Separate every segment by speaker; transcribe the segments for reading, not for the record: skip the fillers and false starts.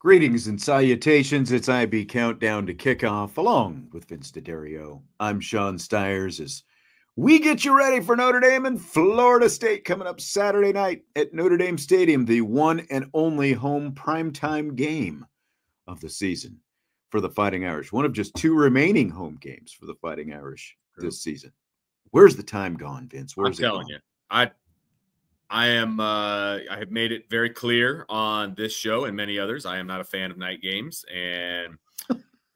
Speaker 1: Greetings and salutations. It's IB Countdown to Kickoff, along with Vince D'Addario. I'm Sean Stiers as we get you ready for Notre Dame and Florida State coming up Saturday night at Notre Dame Stadium, the one and only home primetime game of the season for the Fighting Irish. One of just two remaining home games for the Fighting Irish this season. Where's the time gone, Vince? Where's
Speaker 2: I'm telling you, I have made it very clear on this show and many others. I am not a fan of night games, and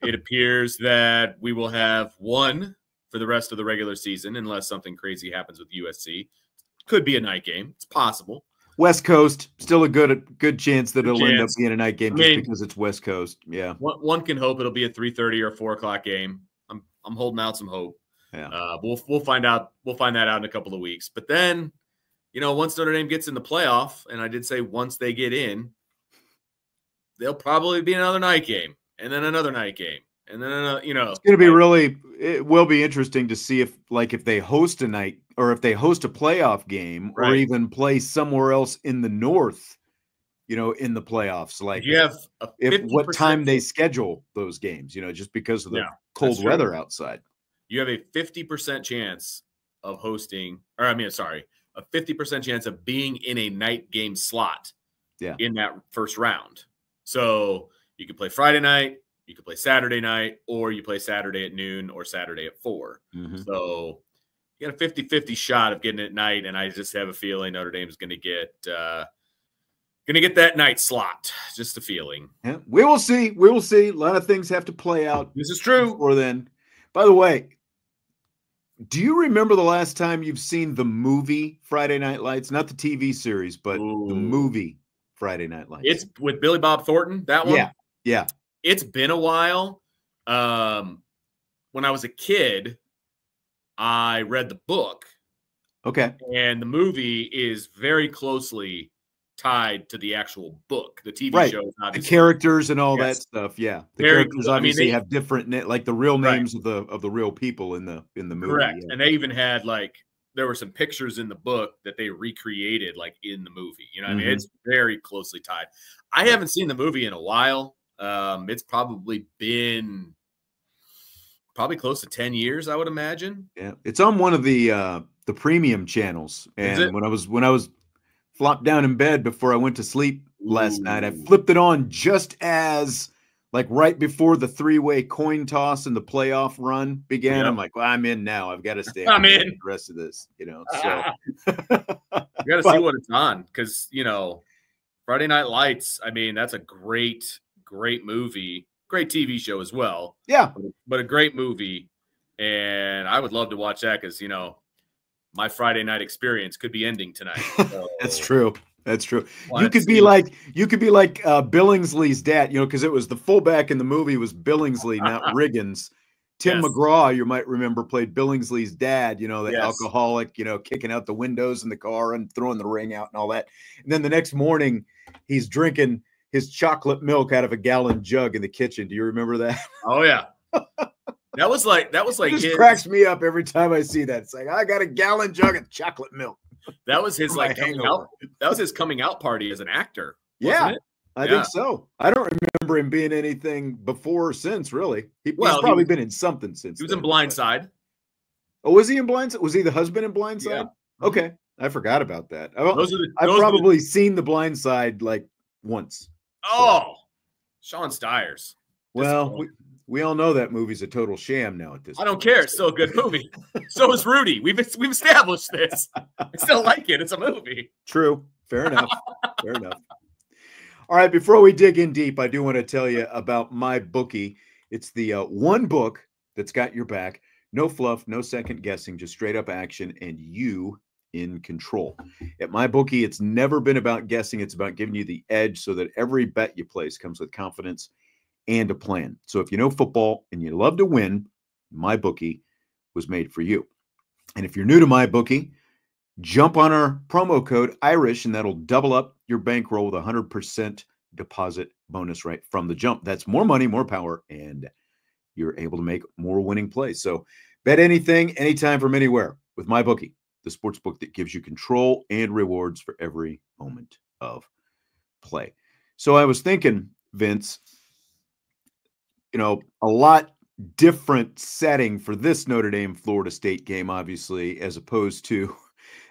Speaker 2: it appears that we will have one for the rest of the regular season, unless something crazy happens with USC. Could be a night game. It's possible.
Speaker 1: West Coast, still a good chance that it'll end up being a night game just because it's West Coast. Yeah,
Speaker 2: one can hope it'll be a 3:30 or 4 o'clock game. I'm holding out some hope.
Speaker 1: Yeah,
Speaker 2: we'll find out. We'll find that out in a couple of weeks. But then, once Notre Dame gets in the playoff, and I did say once they get in, there'll probably be another night game, and then another night game, and then another.
Speaker 1: It's going to be it will be interesting to see if they host a night or if they host a playoff game or even play somewhere else in the North, in the playoffs. Like
Speaker 2: you have
Speaker 1: what time they schedule those games, just because of the cold weather outside.
Speaker 2: You have a 50% chance of hosting, or a 50% chance of being in a night game slot in that first round. So you could play Friday night, you could play Saturday night, or you play Saturday at noon or Saturday at 4.
Speaker 1: Mm-hmm.
Speaker 2: So you got a 50-50 shot of getting it at night, and I just have a feeling Notre Dame's going to get that night slot. Just a feeling.
Speaker 1: Yeah, we will see. We will see. A lot of things have to play out.
Speaker 2: This is true.
Speaker 1: Before then. By the way, do you remember the last time you've seen the movie Friday Night Lights? Not the TV series, but the movie Friday Night Lights.
Speaker 2: It's with Billy Bob Thornton, that one?
Speaker 1: Yeah.
Speaker 2: It's been a while. When I was a kid, I read the book.
Speaker 1: Okay.
Speaker 2: And the movie is very closely tied to the actual book. The TV show is obviously
Speaker 1: the characters and all that stuff. Yeah, the characters obviously
Speaker 2: they
Speaker 1: have different, like the real names of the real people in the movie.
Speaker 2: Correct,
Speaker 1: yeah.
Speaker 2: And they even had there were some pictures in the book that they recreated in the movie. I mean, it's very closely tied. I haven't seen the movie in a while. It's probably been close to 10 years, I would imagine.
Speaker 1: Yeah, it's on one of the premium channels, and when I was flopped down in bed before I went to sleep last night, I flipped it on just as right before the 3-way coin toss and the playoff run began. Yep. I'm like, well, I'm in now. I've got to stay.
Speaker 2: I'm in
Speaker 1: the rest of this, So
Speaker 2: you got to see what it's on, because Friday Night Lights. I mean, that's a great movie, great TV show as well.
Speaker 1: Yeah,
Speaker 2: but a great movie, and I would love to watch that because my Friday night experience could be ending tonight. So.
Speaker 1: That's true. That's true. You could be like Billingsley's dad, because it was the fullback in the movie was Billingsley, not Riggins. Tim McGraw, you might remember, played Billingsley's dad, the alcoholic, kicking out the windows in the car and throwing the ring out and all that. And then the next morning, he's drinking his chocolate milk out of a gallon jug in the kitchen. Do you remember that?
Speaker 2: Oh, yeah. That was like
Speaker 1: it just cracks me up every time I see that. It's like, I got a gallon jug of chocolate milk.
Speaker 2: That was his coming out. That was his coming out party as an actor.
Speaker 1: Yeah, I think so. I don't remember him being anything before or since, really. He's probably been in something since.
Speaker 2: He was in Blindside.
Speaker 1: Oh, was he in Blindside? Was he the husband in Blindside?
Speaker 2: Yeah.
Speaker 1: Okay, I forgot about that. I've probably seen the Blindside once.
Speaker 2: Oh, Sean Stiers.
Speaker 1: Well, we all know that movie's a total sham now at this point.
Speaker 2: I don't care. It's still a good movie. So is Rudy. We've established this. I still like it. It's a movie.
Speaker 1: True. Fair enough. Fair enough. All right. Before we dig in deep, I do want to tell you about my bookie. It's the one book that's got your back. No fluff, no second guessing, just straight up action, and you in control. At my bookie, it's never been about guessing. It's about giving you the edge so that every bet you place comes with confidence and a plan. So if you know football and you love to win, MyBookie was made for you. And if you're new to MyBookie, jump on our promo code IRISH, and that'll double up your bankroll with a 100% deposit bonus right from the jump. That's more money, more power, and you're able to make more winning plays. So bet anything, anytime, from anywhere with MyBookie, the sports book that gives you control and rewards for every moment of play. So I was thinking, Vince, a lot different setting for this Notre Dame Florida State game, obviously, as opposed to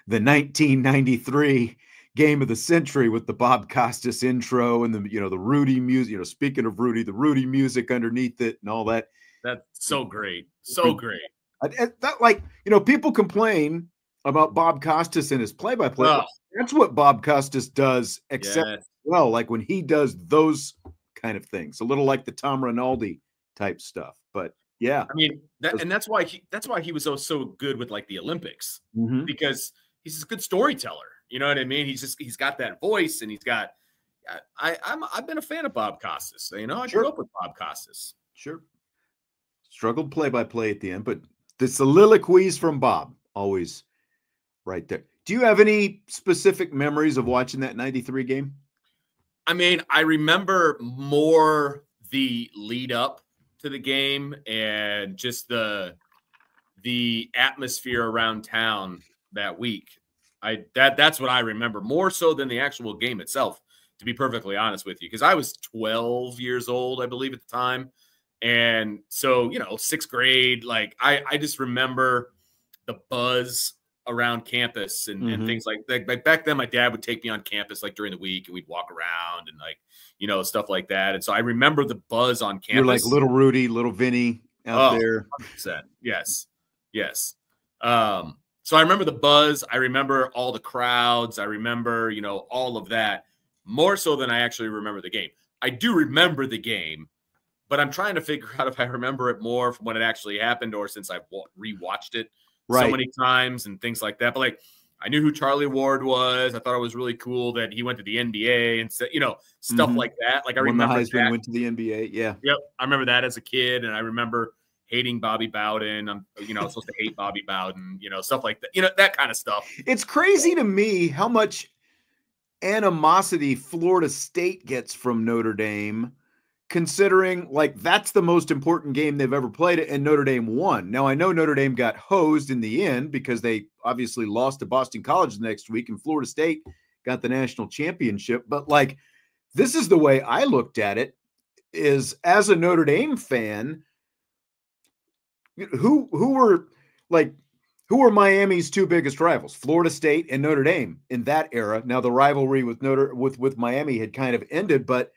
Speaker 1: the 1993 game of the century with the Bob Costas intro and the Rudy music. Speaking of Rudy, the Rudy music underneath it and all that.
Speaker 2: That's so great, so great.
Speaker 1: That people complain about Bob Costas and his play-by-play. Oh. That's what Bob Costas does, except well, like when he does those kind of things, a little like the Tom Rinaldi type stuff. But yeah,
Speaker 2: I mean, that's why he was so good with like the Olympics, because he's a good storyteller. You know what I mean? He's got that voice, and he's got. I've been a fan of Bob Costas. I grew up with Bob Costas.
Speaker 1: Sure. Struggled play-by-play at the end, but the soliloquies from Bob always right there. Do you have any specific memories of watching that 93 game?
Speaker 2: I mean, I remember more the lead up to the game and just the atmosphere around town that week. That's what I remember more so than the actual game itself, to be perfectly honest with you, because I was 12 years old, I believe, at the time. And so, sixth grade, like I just remember the buzz around campus and things like that. Like back then, my dad would take me on campus like during the week, and we'd walk around and stuff like that. And so I remember the buzz on campus.
Speaker 1: You're like little Rudy, little Vinny out there.
Speaker 2: 100%. Yes. So I remember the buzz. I remember all the crowds. I remember, all of that more so than I actually remember the game. I do remember the game, but I'm trying to figure out if I remember it more from when it actually happened or since I've rewatched it so many times and things like that. But like, I knew who Charlie Ward was. I thought it was really cool that he went to the NBA and stuff like that. Like I remember
Speaker 1: Heisman went to the NBA. Yeah.
Speaker 2: Yep. I remember that as a kid. And I remember hating Bobby Bowden. I'm supposed to hate Bobby Bowden, stuff like that, that kind of stuff.
Speaker 1: It's crazy to me how much animosity Florida State gets from Notre Dame, considering like that's the most important game they've ever played and Notre Dame won. Now, I know Notre Dame got hosed in the end because they obviously lost to Boston College the next week and Florida State got the national championship. But like, this is the way I looked at it, is as a Notre Dame fan, who were Miami's two biggest rivals, Florida State and Notre Dame in that era. Now the rivalry with Miami had kind of ended, but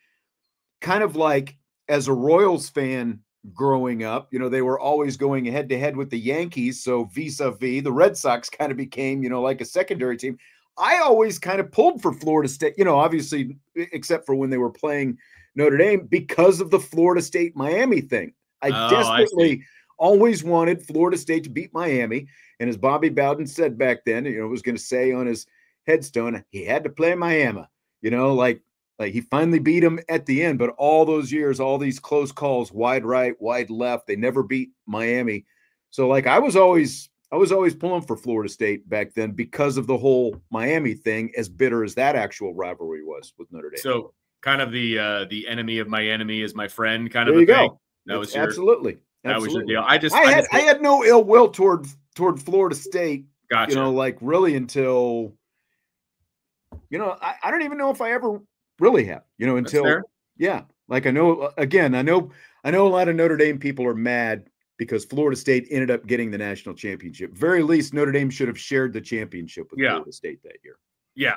Speaker 1: kind of like as a Royals fan growing up, they were always going head to head with the Yankees. So vis-a-vis, the Red Sox kind of became, like a secondary team. I always kind of pulled for Florida State, obviously, except for when they were playing Notre Dame because of the Florida State Miami thing. I desperately always wanted Florida State to beat Miami. And as Bobby Bowden said back then, was going to say on his headstone, he had to play Miami, like he finally beat him at the end, but all those years, all these close calls, wide right, wide left, they never beat Miami. So like, I was always pulling for Florida State back then because of the whole Miami thing, as bitter as that actual rivalry was with Notre Dame.
Speaker 2: So kind of the enemy of my enemy is my friend kind of
Speaker 1: there you
Speaker 2: thing.
Speaker 1: Go. That was absolutely.
Speaker 2: That was your deal.
Speaker 1: I had no ill will toward Florida State.
Speaker 2: Gotcha.
Speaker 1: Like really until, I don't even know if I ever really have, until, like I know a lot of Notre Dame people are mad because Florida State ended up getting the national championship. Very least Notre Dame should have shared the championship with Florida State that year.
Speaker 2: Yeah.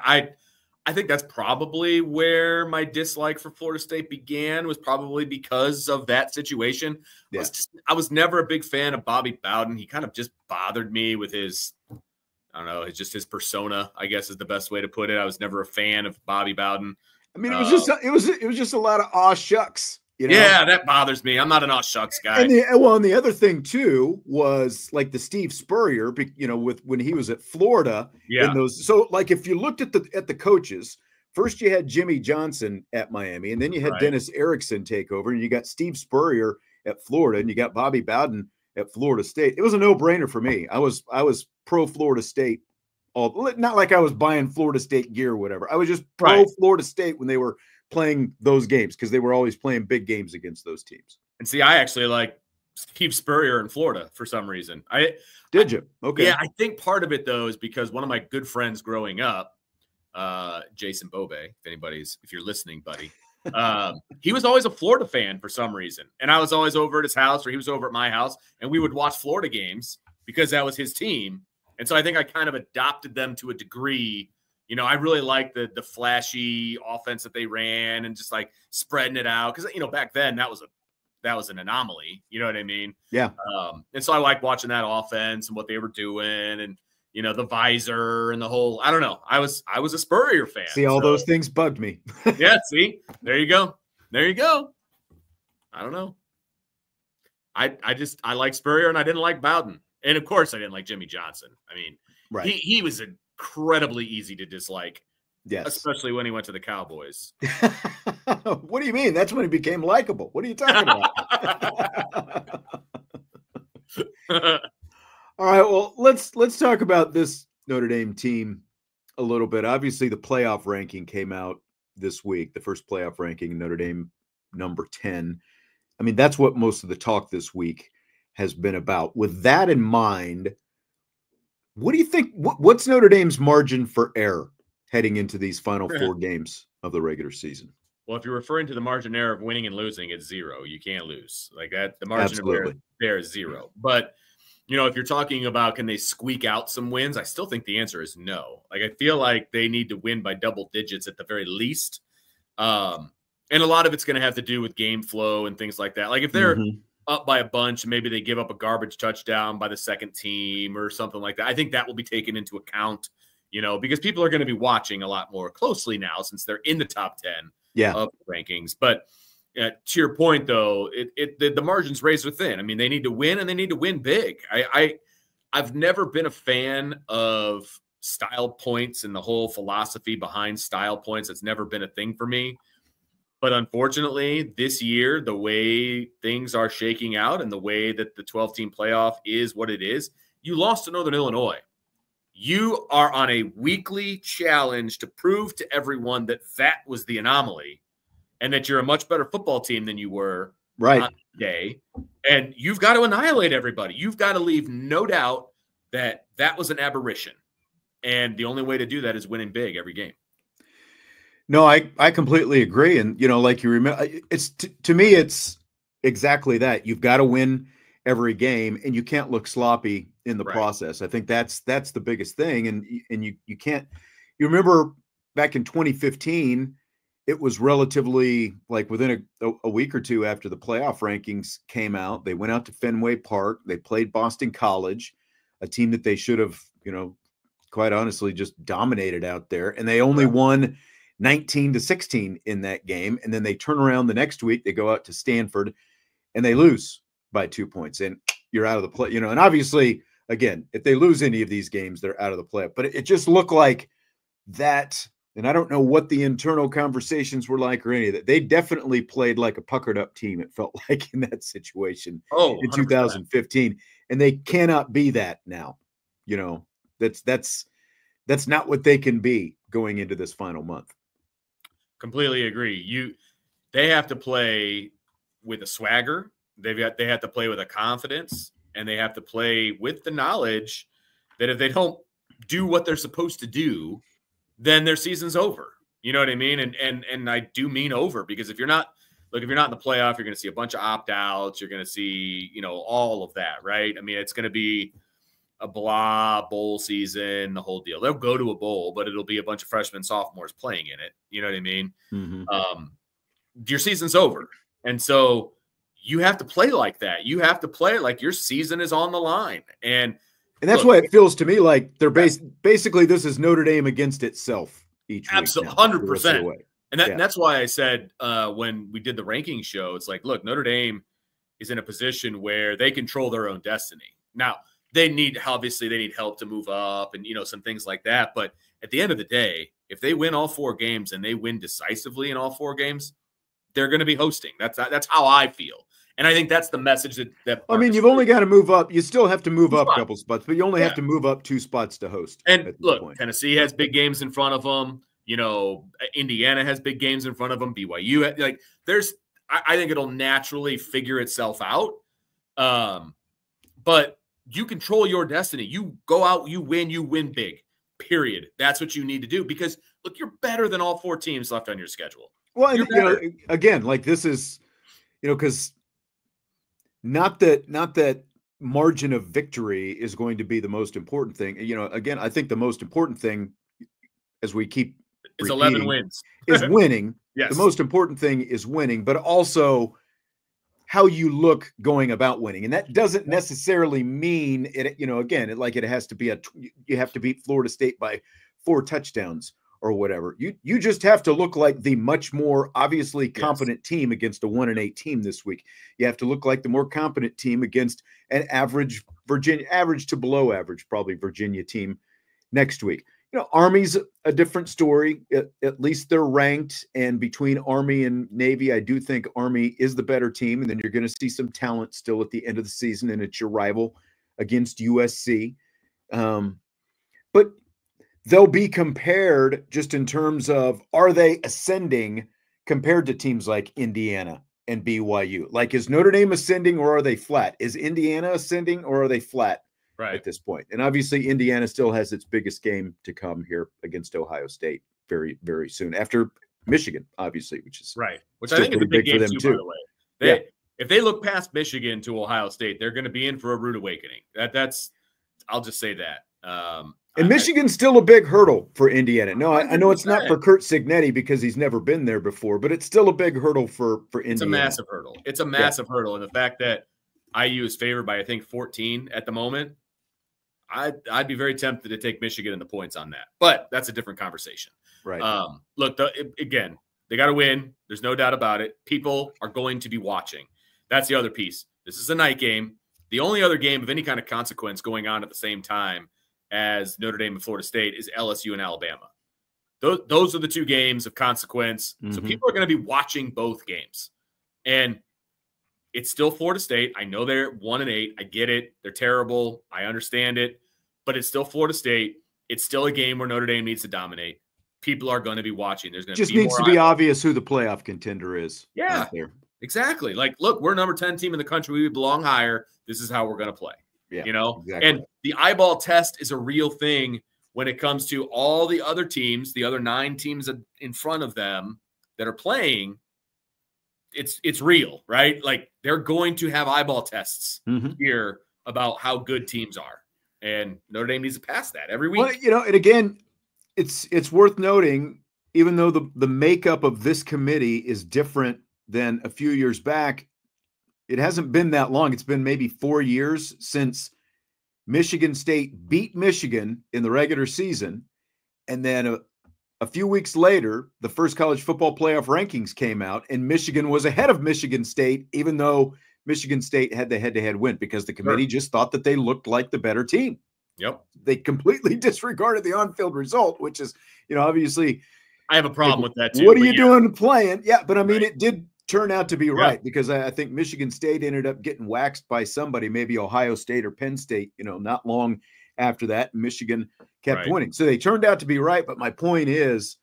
Speaker 2: I think that's probably where my dislike for Florida State began, was probably because of that situation. Yeah. I was never a big fan of Bobby Bowden. He kind of just bothered me with his, I don't know, it's just his persona, I guess is the best way to put it. I was never a fan of Bobby Bowden.
Speaker 1: I mean, it was just a lot of aw shucks.
Speaker 2: Yeah, that bothers me. I'm not an aw shucks guy.
Speaker 1: And the other thing too was like the Steve Spurrier, with when he was at Florida.
Speaker 2: Yeah.
Speaker 1: So like if you looked at the coaches, first you had Jimmy Johnson at Miami, and then you had Dennis Erickson take over, and you got Steve Spurrier at Florida, and you got Bobby Bowden at Florida State. It was a no-brainer for me. I was pro Florida State. Not like I was buying Florida State gear or whatever. I was just pro Florida State when they were playing those games because they were always playing big games against those teams.
Speaker 2: And see, I actually like Steve Spurrier in Florida for some reason.
Speaker 1: Did you? Okay.
Speaker 2: Yeah, I think part of it though is because one of my good friends growing up, Jason Bobe, if you're listening, buddy, He was always a Florida fan for some reason. And I was always over at his house, or he was over at my house, and we would watch Florida games because that was his team. And so I think I kind of adopted them to a degree. You know, I really liked the flashy offense that they ran and just like spreading it out. Because, you know, back then that was an anomaly. You know what I mean?
Speaker 1: Yeah.
Speaker 2: And so I liked watching that offense and what they were doing, and, you know, the visor and the whole, I don't know. I was a Spurrier fan.
Speaker 1: See, all those things bugged me.
Speaker 2: Yeah. See, there you go. There you go. I don't know. I like Spurrier, and I didn't like Bowden. And of course I didn't like Jimmy Johnson. I mean,
Speaker 1: right.
Speaker 2: He was incredibly easy to dislike.
Speaker 1: Yes.
Speaker 2: Especially when he went to the Cowboys.
Speaker 1: What do you mean? That's when he became likable. What are you talking about? All right. Well, let's talk about this Notre Dame team a little bit. Obviously, the playoff ranking came out this week, the first playoff ranking, Notre Dame number 10. I mean, that's what most of the talk this week has been about. With that in mind, what do you think? What's Notre Dame's margin for error heading into these final 4 games of the regular season?
Speaker 2: Well, if you're referring to the margin error of winning and losing, it's 0. You can't lose like that. The margin of error there is 0. But, you know, if you're talking about can they squeak out some wins, I still think the answer is no. Like, I feel like they need to win by double digits at the very least. And a lot of it's going to have to do with game flow and things like that. Like if they're up by a bunch, maybe they give up a garbage touchdown by the second team or something like that. I think that will be taken into account, you know, because people are going to be watching a lot more closely now since they're in the top 10 of the rankings. But to your point, though, the margin's razor thin. I mean, they need to win, and they need to win big. I've never been a fan of style points and the whole philosophy behind style points. It's never been a thing for me. But unfortunately, this year, the way things are shaking out and the way that the 12-team playoff is what it is, you lost to Northern Illinois. You are on a weekly challenge to prove to everyone that that was the anomaly and that you're a much better football team than you were on the day. And you've got to annihilate everybody. You've got to leave no doubt that that was an aberration. And the only way to do that is winning big every game.
Speaker 1: No, I completely agree. And, you know, like you remember, it's to me, it's exactly that. You've got to win every game, and you can't look sloppy in the process. I think that's the biggest thing. And you can't, you remember back in 2015, it was relatively like within a week or two after the playoff rankings came out, they went out to Fenway Park. They played Boston College, a team that they should have, you know, quite honestly, just dominated out there. And they only won 19-16 in that game. And then they turn around the next week, they go out to Stanford and they lose by 2 points, and you're out of the play, you know. And obviously, again, if they lose any of these games, they're out of the play. But it just looked like that. And I don't know what the internal conversations were like or any of that. They definitely played like a puckered up team, it felt like, in that situation in 2015. And they cannot be that now. You know, that's not what they can be going into this final month.
Speaker 2: Completely agree. They have to play with a swagger. They have to play with a confidence, and they have to play with the knowledge that if they don't do what they're supposed to do, then their season's over. You know what I mean? And I do mean over, because if you're not in the playoff, you're going to see a bunch of opt-outs. You're going to see, you know, all of that, right? I mean, it's going to be a blah bowl season, the whole deal. They'll go to a bowl, but it'll be a bunch of freshmen, sophomores playing in it. You know what I mean? Your season's over. And so you have to play like that. You have to play like your season is on the line. And
Speaker 1: that's why it feels to me like they're basically this is Notre Dame against itself each week.
Speaker 2: Absolutely, 100%. And that's why I said when we did the ranking show, it's like, look, Notre Dame is in a position where they control their own destiny. Now, they need help to move up and, you know, some things like that. But at the end of the day, if they win all 4 games and they win decisively in all 4 games, they're going to be hosting. That's how I feel. And I think that's the message that
Speaker 1: I mean, you've only got to move up. You still have to move up a couple spots, but you only have to move up 2 spots to host.
Speaker 2: And look, Tennessee has big games in front of them. You know, Indiana has big games in front of them. BYU, like I think it'll naturally figure itself out. But you control your destiny. You go out, you win big, period. That's what you need to do, because look, you're better than all 4 teams left on your schedule.
Speaker 1: Well,
Speaker 2: You're
Speaker 1: and you know,
Speaker 2: better.
Speaker 1: again, like this is, because not that margin of victory is going to be the most important thing. Again, I think the most important thing, as we keep
Speaker 2: It's 11
Speaker 1: repeating,
Speaker 2: wins.
Speaker 1: is winning. The
Speaker 2: Yes.
Speaker 1: most important thing is winning, but also how you look going about winning. And that doesn't necessarily mean it, again, it has to be you have to beat Florida State by 4 touchdowns or whatever. You just have to look like the much more obviously
Speaker 2: Yes.
Speaker 1: competent team against a 1-8 team this week. You have to look like the more competent team against an average to below average, probably Virginia team next week. Army's a different story. At least they're ranked. And between Army and Navy, I do think Army is the better team. And then you're going to see some talent still at the end of the season, and it's your rival against USC. But they'll be compared just in terms of, are they ascending compared to teams like Indiana and BYU? Like, is Notre Dame ascending or are they flat? Is Indiana ascending or are they flat?
Speaker 2: Right.
Speaker 1: At this point? And obviously Indiana still has its biggest game to come here against Ohio State very, very soon after Michigan, obviously, which
Speaker 2: I think is a big game
Speaker 1: for them
Speaker 2: too, by the way. If they look past Michigan to Ohio State, they're going to be in for a rude awakening. I'll just say that.
Speaker 1: And Michigan's still a big hurdle for Indiana. No, I know it's not
Speaker 2: 100%.
Speaker 1: for Curt Cignetti because he's never been there before, but it's still a big hurdle for Indiana.
Speaker 2: It's a massive hurdle. It's a massive hurdle. And the fact that IU is favored by, I think, 14 at the moment, I'd be very tempted to take Michigan in the points on that. But that's a different conversation.
Speaker 1: Right.
Speaker 2: Look, again, they got to win. There's no doubt about it. People are going to be watching. That's the other piece. This is a night game. The only other game of any kind of consequence going on at the same time as Notre Dame and Florida State is LSU and Alabama. Those are the 2 games of consequence. Mm-hmm. So people are going to be watching both games. And it's still Florida State. I know they're 1-8. I get it. They're terrible. I understand it. But it's still Florida State. It's still a game where Notre Dame needs to dominate. People are going to be watching. There's going to
Speaker 1: just needs to be obvious who the playoff contender is.
Speaker 2: Yeah, exactly. Like, look, we're number 10 team in the country. We belong higher. This is how we're going to play.
Speaker 1: Yeah,
Speaker 2: exactly. And the eyeball test is a real thing when it comes to all the other teams, the other 9 teams in front of them that are playing. It's real, right? Like, they're going to have eyeball tests here about how good teams are. And Notre Dame needs to pass that every week.
Speaker 1: Well, and again, it's worth noting, even though the makeup of this committee is different than a few years back, it hasn't been that long. It's been maybe 4 years since Michigan State beat Michigan in the regular season. And then a few weeks later, the first college football playoff rankings came out, and Michigan was ahead of Michigan State, even though Michigan State had the head-to-head win, because the committee just thought that they looked like the better team.
Speaker 2: Yep.
Speaker 1: They completely disregarded the on-field result, which is, obviously.
Speaker 2: I have a problem with that too.
Speaker 1: What are you doing playing? Yeah, but I mean, it did turn out to be right, because I think Michigan State ended up getting waxed by somebody, maybe Ohio State or Penn State, not long after that. Michigan kept winning. So they turned out to be right. But my point is,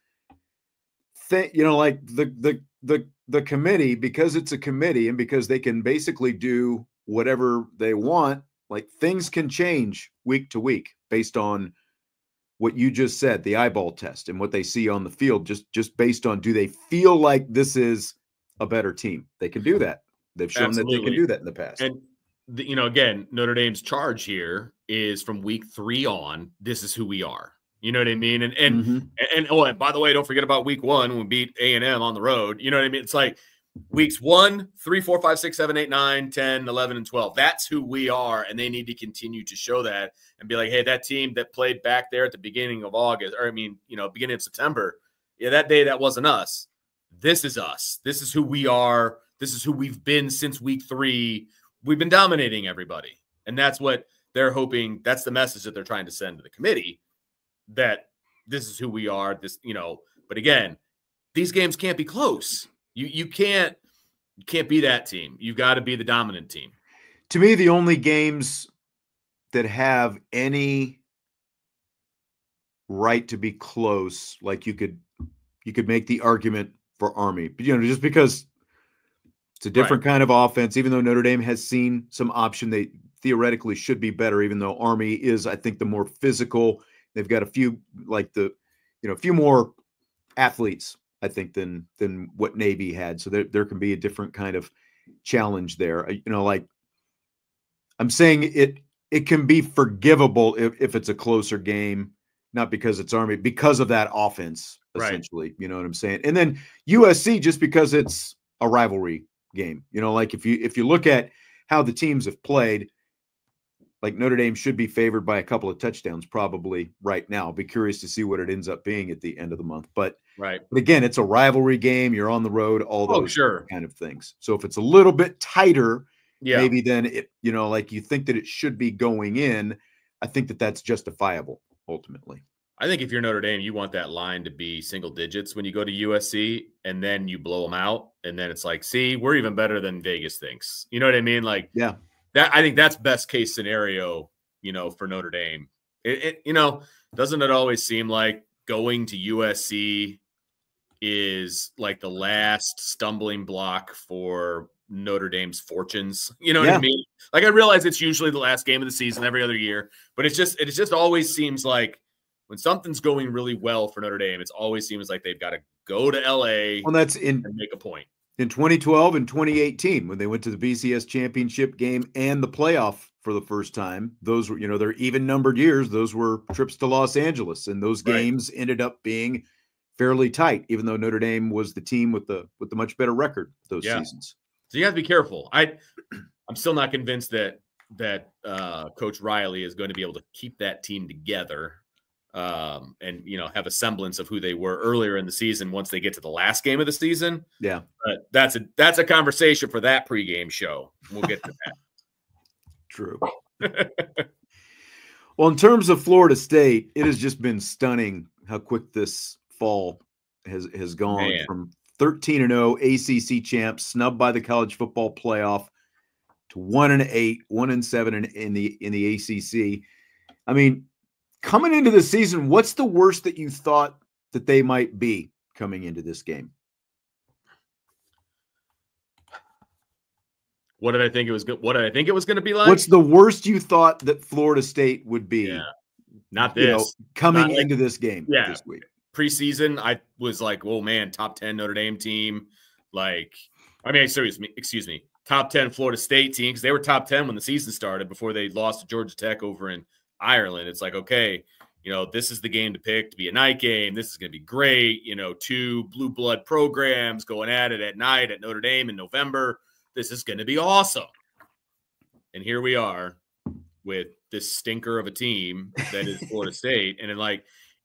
Speaker 1: like the committee, because it's a committee and because they can basically do whatever they want, like, things can change week to week based on what you just said, the eyeball test, and what they see on the field, just based on, do they feel like this is a better team? They can do that. They've shown that they can do that in the past.
Speaker 2: And again, Notre Dame's charge here is from week 3 on. This is who we are. You know what I mean? And by the way, don't forget about week 1 when we beat A&M on the road. You know what I mean? It's like weeks 1, 3, 4, 5, 6, 7, 8, 9, 10, 11, and 12. That's who we are, and they need to continue to show that and be like, hey, that team that played back there at the beginning of August, or beginning of September, that day that wasn't us. This is us. This is who we are. This is who we've been since week 3. We've been dominating everybody. And that's what they're hoping. That's the message that they're trying to send to the committee, that this is who we are. But again, these games can't be close. You can't be that team. You've got to be the dominant team.
Speaker 1: To me, the only games that have any right to be close, like you could make the argument for Army, but just because it's a different kind of offense, even though Notre Dame has seen some option, they theoretically should be better, even though Army is, I think, the more physical. They've got a few, like a few more athletes I think, than what Navy had. So there can be a different kind of challenge there. Like I'm saying, it can be forgivable if it's a closer game, not because it's Army, because of that offense, essentially. Right. You know what I'm saying? And then USC, just because it's a rivalry game. Like if you look at how the teams have played, like Notre Dame should be favored by a couple of touchdowns probably right now. I'll be curious to see what it ends up being at the end of the month. But again, it's a rivalry game. You're on the road, all those kind of things. So if it's a little bit tighter, maybe then it, like you think that it should be going in, I think that that's justifiable ultimately.
Speaker 2: I think if you're Notre Dame, you want that line to be single digits when you go to USC, and then you blow them out. And then it's like, see, we're even better than Vegas thinks. You know what I mean? Like,
Speaker 1: yeah.
Speaker 2: I think that's best case scenario, for Notre Dame. Doesn't it always seem like going to USC is like the last stumbling block for Notre Dame's fortunes? You know what I mean? Like, I realize it's usually the last game of the season every other year, but it just always seems like when something's going really well for Notre Dame, it always seems like they've got to go to LA and make a point.
Speaker 1: In 2012 and 2018, when they went to the BCS championship game and the playoff for the first time, those were, they're even numbered years. Those were trips to Los Angeles, and those games ended up being fairly tight, even though Notre Dame was the team with the much better record those seasons.
Speaker 2: So you have to be careful. I'm still not convinced that Coach Riley is going to be able to keep that team together. And have a semblance of who they were earlier in the season once they get to the last game of the season.
Speaker 1: Yeah.
Speaker 2: But that's a conversation for that pregame show. We'll get to that.
Speaker 1: True. Well, in terms of Florida State, it has just been stunning how quick this fall has gone. Man. From 13-0 ACC champs, snubbed by the college football playoff, to 1-8, 1-7 in the ACC. I mean, coming into the season, what's the worst that you thought that they might be coming into this game?
Speaker 2: What did I think it was good? What did I think it was going to be like?
Speaker 1: What's the worst you thought that Florida State would be?
Speaker 2: Yeah. Not this.
Speaker 1: Coming into this game this week.
Speaker 2: Preseason, I was like, oh man, top 10 Notre Dame team. Excuse me, top 10 Florida State team, because they were top 10 when the season started before they lost to Georgia Tech over in Ireland. It's like, okay, this is the game to pick to be a night game. This is going to be great. Two blue blood programs going at it at night at Notre Dame in November. This is going to be awesome. And here we are with this stinker of a team that is Florida State. And then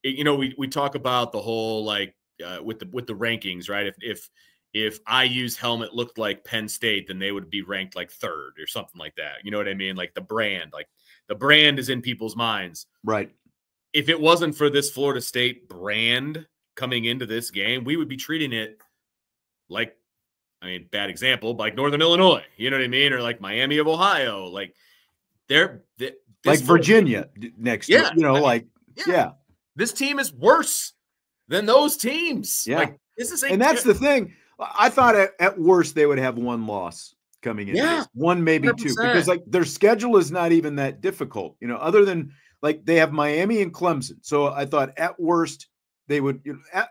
Speaker 2: we talk about the whole, with the rankings, right? If IU's helmet looked like Penn State, then they would be ranked like third or something like that. You know what I mean? Like the brand is in people's minds.
Speaker 1: Right.
Speaker 2: If it wasn't for this Florida State brand coming into this game, we would be treating it like, bad example, like Northern Illinois, you know what I mean? Or like Miami of Ohio, like
Speaker 1: like Virginia next year,
Speaker 2: This team is worse than those teams.
Speaker 1: Yeah.
Speaker 2: Like, this is
Speaker 1: and that's the thing. I thought at worst they would have one loss coming in.
Speaker 2: Yeah.
Speaker 1: One, maybe 100%. Two, because their schedule is not even that difficult, other than they have Miami and Clemson. So I thought at worst they would,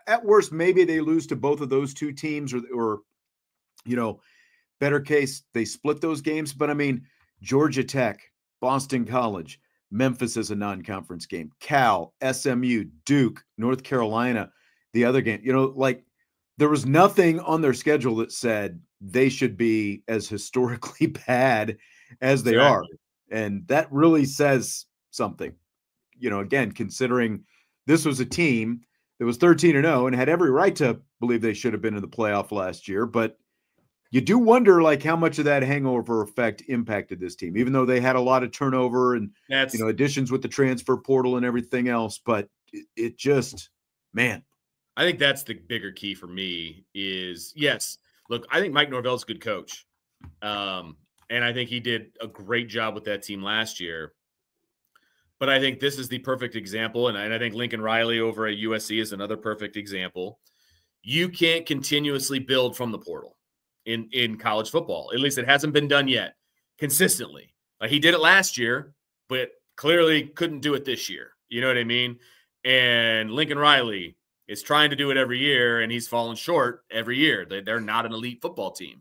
Speaker 1: at worst, maybe they lose to both of those two teams or better case, they split those games. But Georgia Tech, Boston College, Memphis is a non-conference game, Cal, SMU, Duke, North Carolina, the other game, there was nothing on their schedule that said they should be as historically bad as they are. And that really says something, again, considering this was a team that was 13-0 and had every right to believe they should have been in the playoff last year. But you do wonder how much of that hangover effect impacted this team, even though they had a lot of turnover and, additions with the transfer portal and everything else. But it just, man.
Speaker 2: I think that's the bigger key for me is, yes, look, I think Mike Norvell's a good coach. And I think he did a great job with that team last year. But I think this is the perfect example. And I think Lincoln Riley over at USC is another perfect example. You can't continuously build from the portal in college football. At least it hasn't been done yet consistently. Like he did it last year, but clearly couldn't do it this year. You know what I mean? And Lincoln Riley is trying to do it every year, and he's fallen short every year. They're not an elite football team.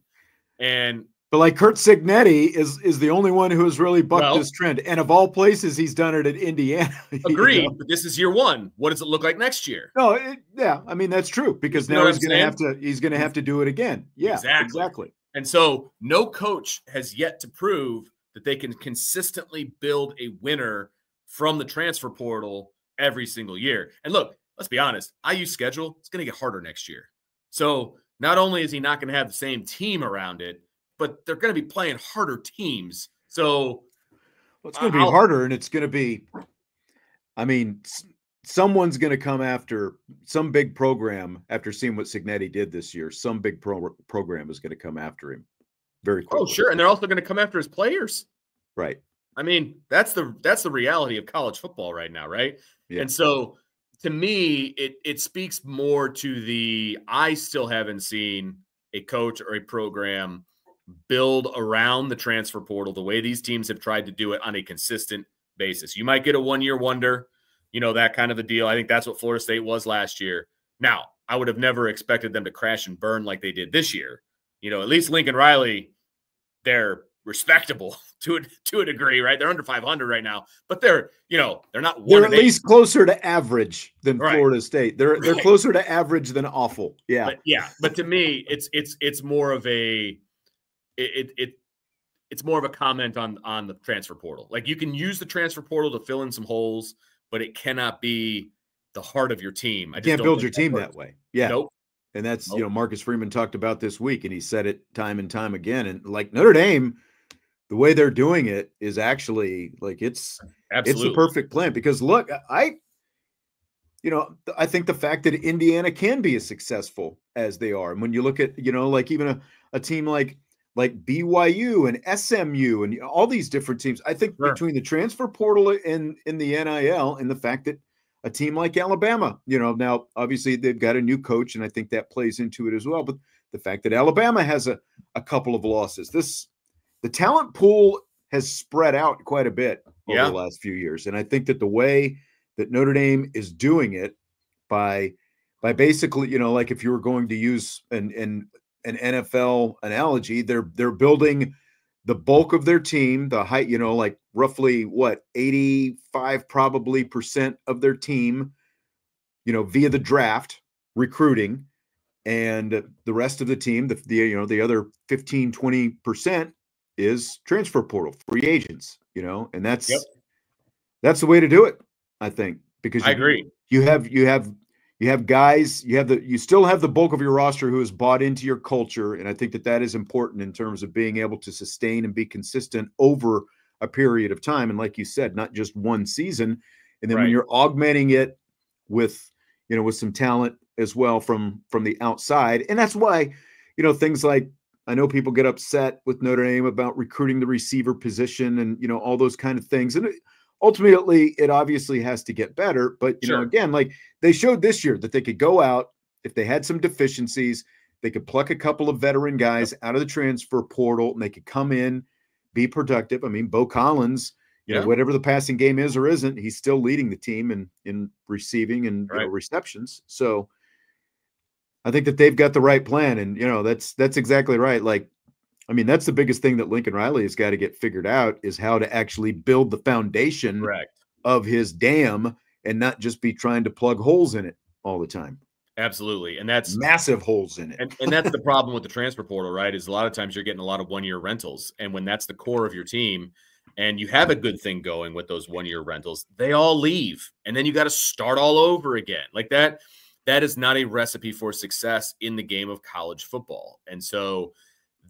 Speaker 1: But like Curt Cignetti is the only one who has really bucked this trend. And of all places, he's done it at Indiana.
Speaker 2: Agreed. But this is year one. What does it look like next year?
Speaker 1: No, yeah. I mean, that's true, because now he's going to have to do it again. Yeah, exactly.
Speaker 2: And so no coach has yet to prove that they can consistently build a winner from the transfer portal every single year. And look, let's be honest, IU's schedule, it's going to get harder next year. So not only is he not going to have the same team around it, but they're going to be playing harder teams. So
Speaker 1: it's going to be harder, and it's going to be, I mean, someone's going to come after some big program after seeing what Cignetti did this year. Some big program is going to come after him very quickly.
Speaker 2: Oh, sure. And they're also going to come after his players.
Speaker 1: Right.
Speaker 2: I mean, that's the reality of college football right now, right?
Speaker 1: Yeah.
Speaker 2: And so to me, it speaks more to I still haven't seen a coach or a program build around the transfer portal the way these teams have tried to do it on a consistent basis. You might get a one-year wonder, that kind of a deal. I think that's what Florida State was last year. Now, I would have never expected them to crash and burn like they did this year. At least Lincoln Riley, they're respectable to a degree, right? They're under 500 right now, but they're not.
Speaker 1: They're at least closer to average than Florida State. They're
Speaker 2: right.
Speaker 1: Closer to average than awful. Yeah,
Speaker 2: but to me, it's more of a it's more of a comment on the transfer portal. Like, you can use the transfer portal to fill in some holes, but it cannot be the heart of your team.
Speaker 1: You can't build your team that way. Yeah.
Speaker 2: Nope.
Speaker 1: And that's, Marcus Freeman talked about this week, and he said it time and time again. And like Notre Dame, the way they're doing it is actually like, it's the perfect plan, because look, I think the fact that Indiana can be as successful as they are. And when you look at, like even a team like BYU and SMU and all these different teams, I think between the transfer portal and the NIL and the fact that a team like Alabama, now obviously they've got a new coach, and I think that plays into it as well. But the fact that Alabama has a couple of losses, the talent pool has spread out quite a bit over the last few years. And I think that the way that Notre Dame is doing it by basically, like if you were going to use an NFL analogy, they're building the bulk of their team, the height, like roughly 85 probably % of their team, via the draft, recruiting, and the rest of the team, the other 15-20% is transfer portal, free agents, and that's the way to do it, I think, because
Speaker 2: I agree.
Speaker 1: You have guys, you still have the bulk of your roster who has bought into your culture. And I think that is important in terms of being able to sustain and be consistent over a period of time. And like you said, not just one season. And then when you're augmenting it with some talent as well from the outside. And that's why, things like, I know people get upset with Notre Dame about recruiting the receiver position and, all those kind of things. And ultimately, it obviously has to get better. But, again, like they showed this year that they could go out, if they had some deficiencies, they could pluck a couple of veteran guys out of the transfer portal, and they could come in, be productive. I mean, Bo Collins, whatever the passing game is or isn't, he's still leading the team in receiving and receptions. So I think that they've got the right plan. And, that's exactly right. Like, I mean, that's the biggest thing that Lincoln Riley has got to get figured out, is how to actually build the foundation of his dam and not just be trying to plug holes in it all the time.
Speaker 2: Absolutely. And that's
Speaker 1: massive holes in it.
Speaker 2: And that's the problem with the transfer portal, right? Is a lot of times you're getting a lot of one-year rentals. And when that's the core of your team and you have a good thing going with those one-year rentals, they all leave. And then you got to start all over again. Like that is not a recipe for success in the game of college football. And so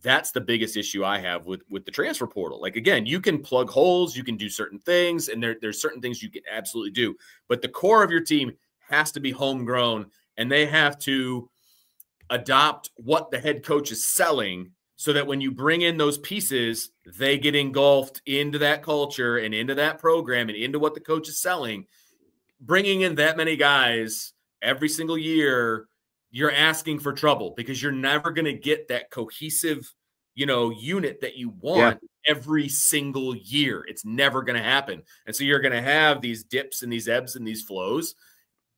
Speaker 2: that's the biggest issue I have with the transfer portal. Like, again, you can plug holes, you can do certain things, and there's certain things you can absolutely do. But the core of your team has to be homegrown, and they have to adopt what the head coach is selling, so that when you bring in those pieces, they get engulfed into that culture and into that program and into what the coach is selling. Bringing in that many guys every single year, you're asking for trouble, because you're never going to get that cohesive, unit that you want every single year. It's never going to happen. And so you're going to have these dips and these ebbs and these flows.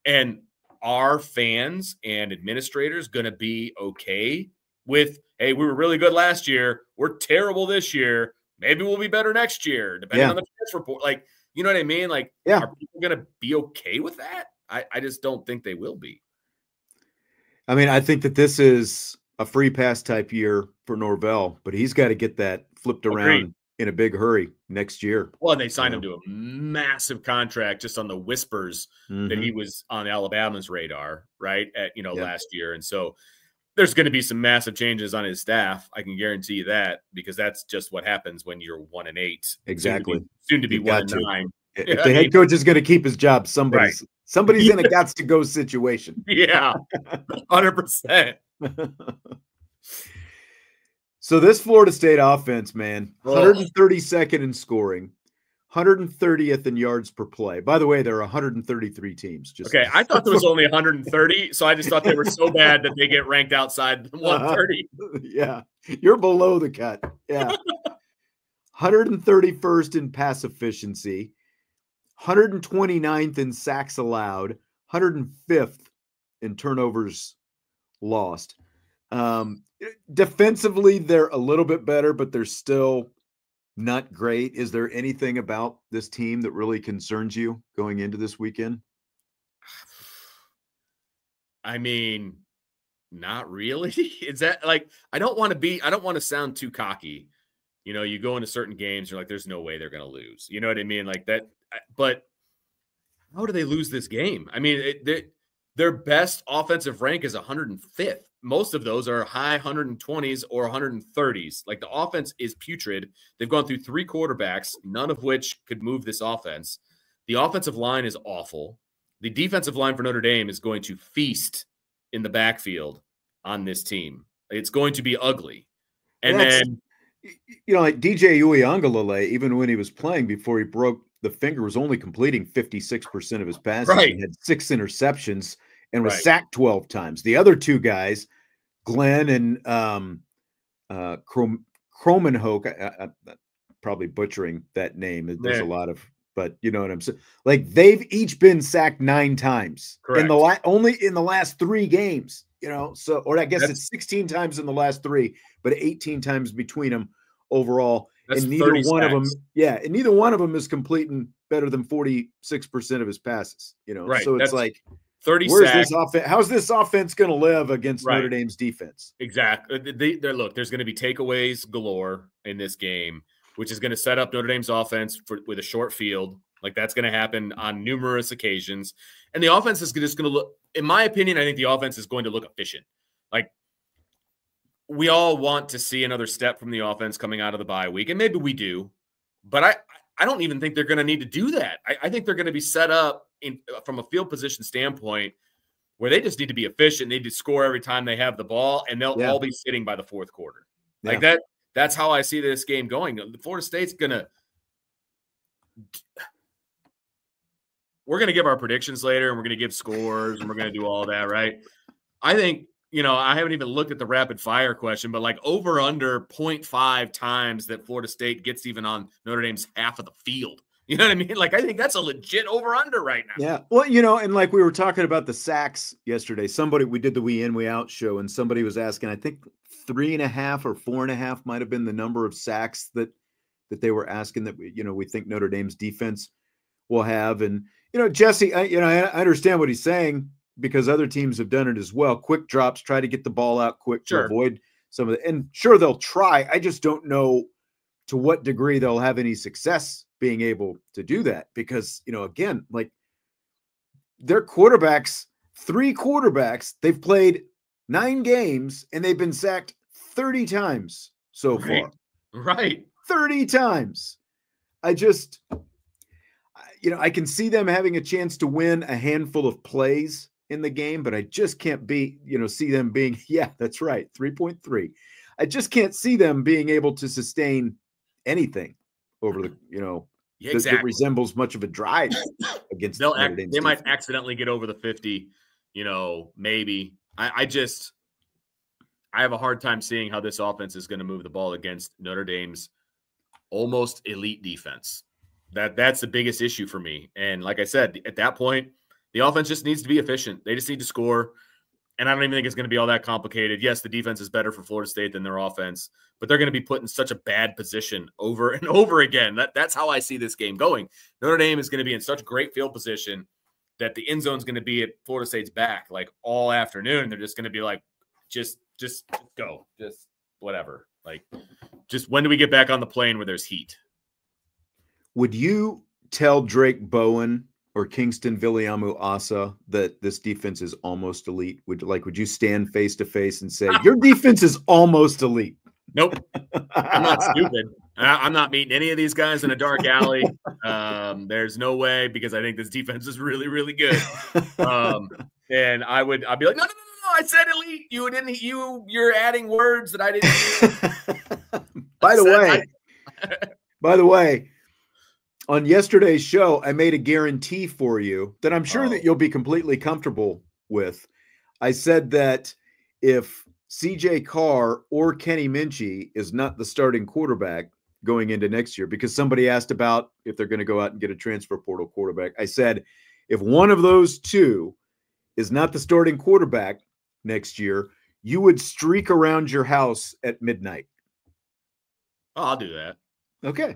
Speaker 2: And our fans and administrators going to be okay with, hey, we were really good last year, we're terrible this year, maybe we'll be better next year, depending on the press report? Like, you know what I mean? Like, are people going to be okay with that? I just don't think they will be.
Speaker 1: I mean, I think that this is a free pass type year for Norvell, but he's got to get that flipped around in a big hurry next year.
Speaker 2: Well, they signed him to a massive contract just on the whispers that he was on Alabama's radar, right? At last year. And so there's going to be some massive changes on his staff. I can guarantee you that, because that's just what happens when you're 1-8.
Speaker 1: Exactly.
Speaker 2: Soon to be 1-9.
Speaker 1: If the head coach is going to keep his job, somebody's in a gots to go situation.
Speaker 2: Yeah, 100%.
Speaker 1: So this Florida State offense, man, 132nd in scoring, 130th in yards per play. By the way, there are 133 teams.
Speaker 2: Okay, I thought there was only 130, so I just thought they were so bad that they get ranked outside 130.
Speaker 1: Yeah, you're below the cut. Yeah. 131st in pass efficiency, 129th in sacks allowed, 105th in turnovers lost. Defensively, they're a little bit better, but they're still not great. Is there anything about this team that really concerns you going into this weekend?
Speaker 2: I mean, not really. Is that like, I don't want to sound too cocky. You know, you go into certain games, you're like, there's no way they're going to lose. You know what I mean? Like that. But how do they lose this game? I mean, their best offensive rank is 105th. Most of those are high 120s or 130s. Like, the offense is putrid. They've gone through 3 quarterbacks, none of which could move this offense. The offensive line is awful. The defensive line for Notre Dame is going to feast in the backfield on this team. It's going to be ugly. And then,
Speaker 1: you know, like DJ Uiagalelei, even when he was playing before he broke the finger, was only completing 56% of his passes.
Speaker 2: Right.
Speaker 1: He had 6 interceptions and was sacked 12 times. The other 2 guys, Glenn and Kromenhoek, I'm probably butchering that name. There's a lot of, but you know what I'm saying? Like, they've each been sacked 9 times.
Speaker 2: Correct.
Speaker 1: Only in the last 3 games, you know, so, or I guess it's 16 times in the last 3, but 18 times between them overall.
Speaker 2: That's
Speaker 1: and neither one
Speaker 2: sacks.
Speaker 1: of them, and neither one of them is completing better than 46% of his passes, you know?
Speaker 2: Right.
Speaker 1: So it's like,
Speaker 2: 30
Speaker 1: sacks. This offense? How's this offense going to live against Notre Dame's defense?
Speaker 2: Exactly. Look, there's going to be takeaways galore in this game, which is going to set up Notre Dame's offense with a short field. Like, that's going to happen on numerous occasions. And the offense is just going to look, in my opinion, I think the offense is going to look efficient. Like, we all want to see another step from the offense coming out of the bye week, and maybe we do. But I don't even think they're going to need to do that. I think they're going to be set up from a field position standpoint where they just need to be efficient. They need to score every time they have the ball, and they'll all be sitting by the 4th quarter. Like that. That's how I see this game going. Florida State's we're going to give our predictions later, and we're going to give scores, and we're going to do all that, right? I think, you know, I haven't even looked at the rapid fire question, but like over under 0.5 times that Florida State gets even on Notre Dame's half of the field. You know what I mean? Like, I think that's a legit over under right now.
Speaker 1: Yeah. Well, you know, and like we were talking about the sacks yesterday, we did the we in, we out show, and somebody was asking, I think 3.5 or 4.5 might've been the number of sacks that they were asking that we think Notre Dame's defense will have. And, you know, Jesse, I understand what he's saying, because other teams have done it as well. Quick drops, try to get the ball out quick to avoid some of it. And sure, they'll try. I just don't know to what degree they'll have any success being able to do that, because, you know, again, like, their quarterbacks, 3 quarterbacks, they've played 9 games and they've been sacked 30 times so far.
Speaker 2: Right.
Speaker 1: 30 times. I just, you know, I can see them having a chance to win a handful of plays in the game, but I just can't see them being, that's right, 3.3. I just can't see them being able to sustain anything over the, that resembles much of a drive against Notre Dame's
Speaker 2: They might accidentally get over the 50, you know, maybe. I have a hard time seeing how this offense is going to move the ball against Notre Dame's almost elite defense. That's the biggest issue for me. And like I said, at that point, The offense just needs to be efficient. They just need to score. And I don't even think it's going to be all that complicated. Yes, the defense is better for Florida State than their offense, but they're going to be put in such a bad position over and over again. That's how I see this game going. Notre Dame is going to be in such great field position that the end zone is going to be at Florida State's back like all afternoon. They're just going to be like, just go, just whatever. Like, just when do we get back on the plane where there's heat?
Speaker 1: Would you tell Drake Bowen or Kingston Viliamu Asa that this defense is almost elite? Would you stand face to face and say your defense is almost elite?
Speaker 2: Nope. I'm not stupid. I'm not meeting any of these guys in a dark alley. There's no way, because I think this defense is really, really good. And I'd be like, no, I said elite. You're adding words that I didn't use.
Speaker 1: By the way, on yesterday's show, I made a guarantee for you that I'm sure that you'll be completely comfortable with. I said that if CJ Carr or Kenny Minchie is not the starting quarterback going into next year, because somebody asked about if they're going to go out and get a transfer portal quarterback, I said, if one of those two is not the starting quarterback next year, you would streak around your house at midnight.
Speaker 2: Oh, I'll do that.
Speaker 1: Okay.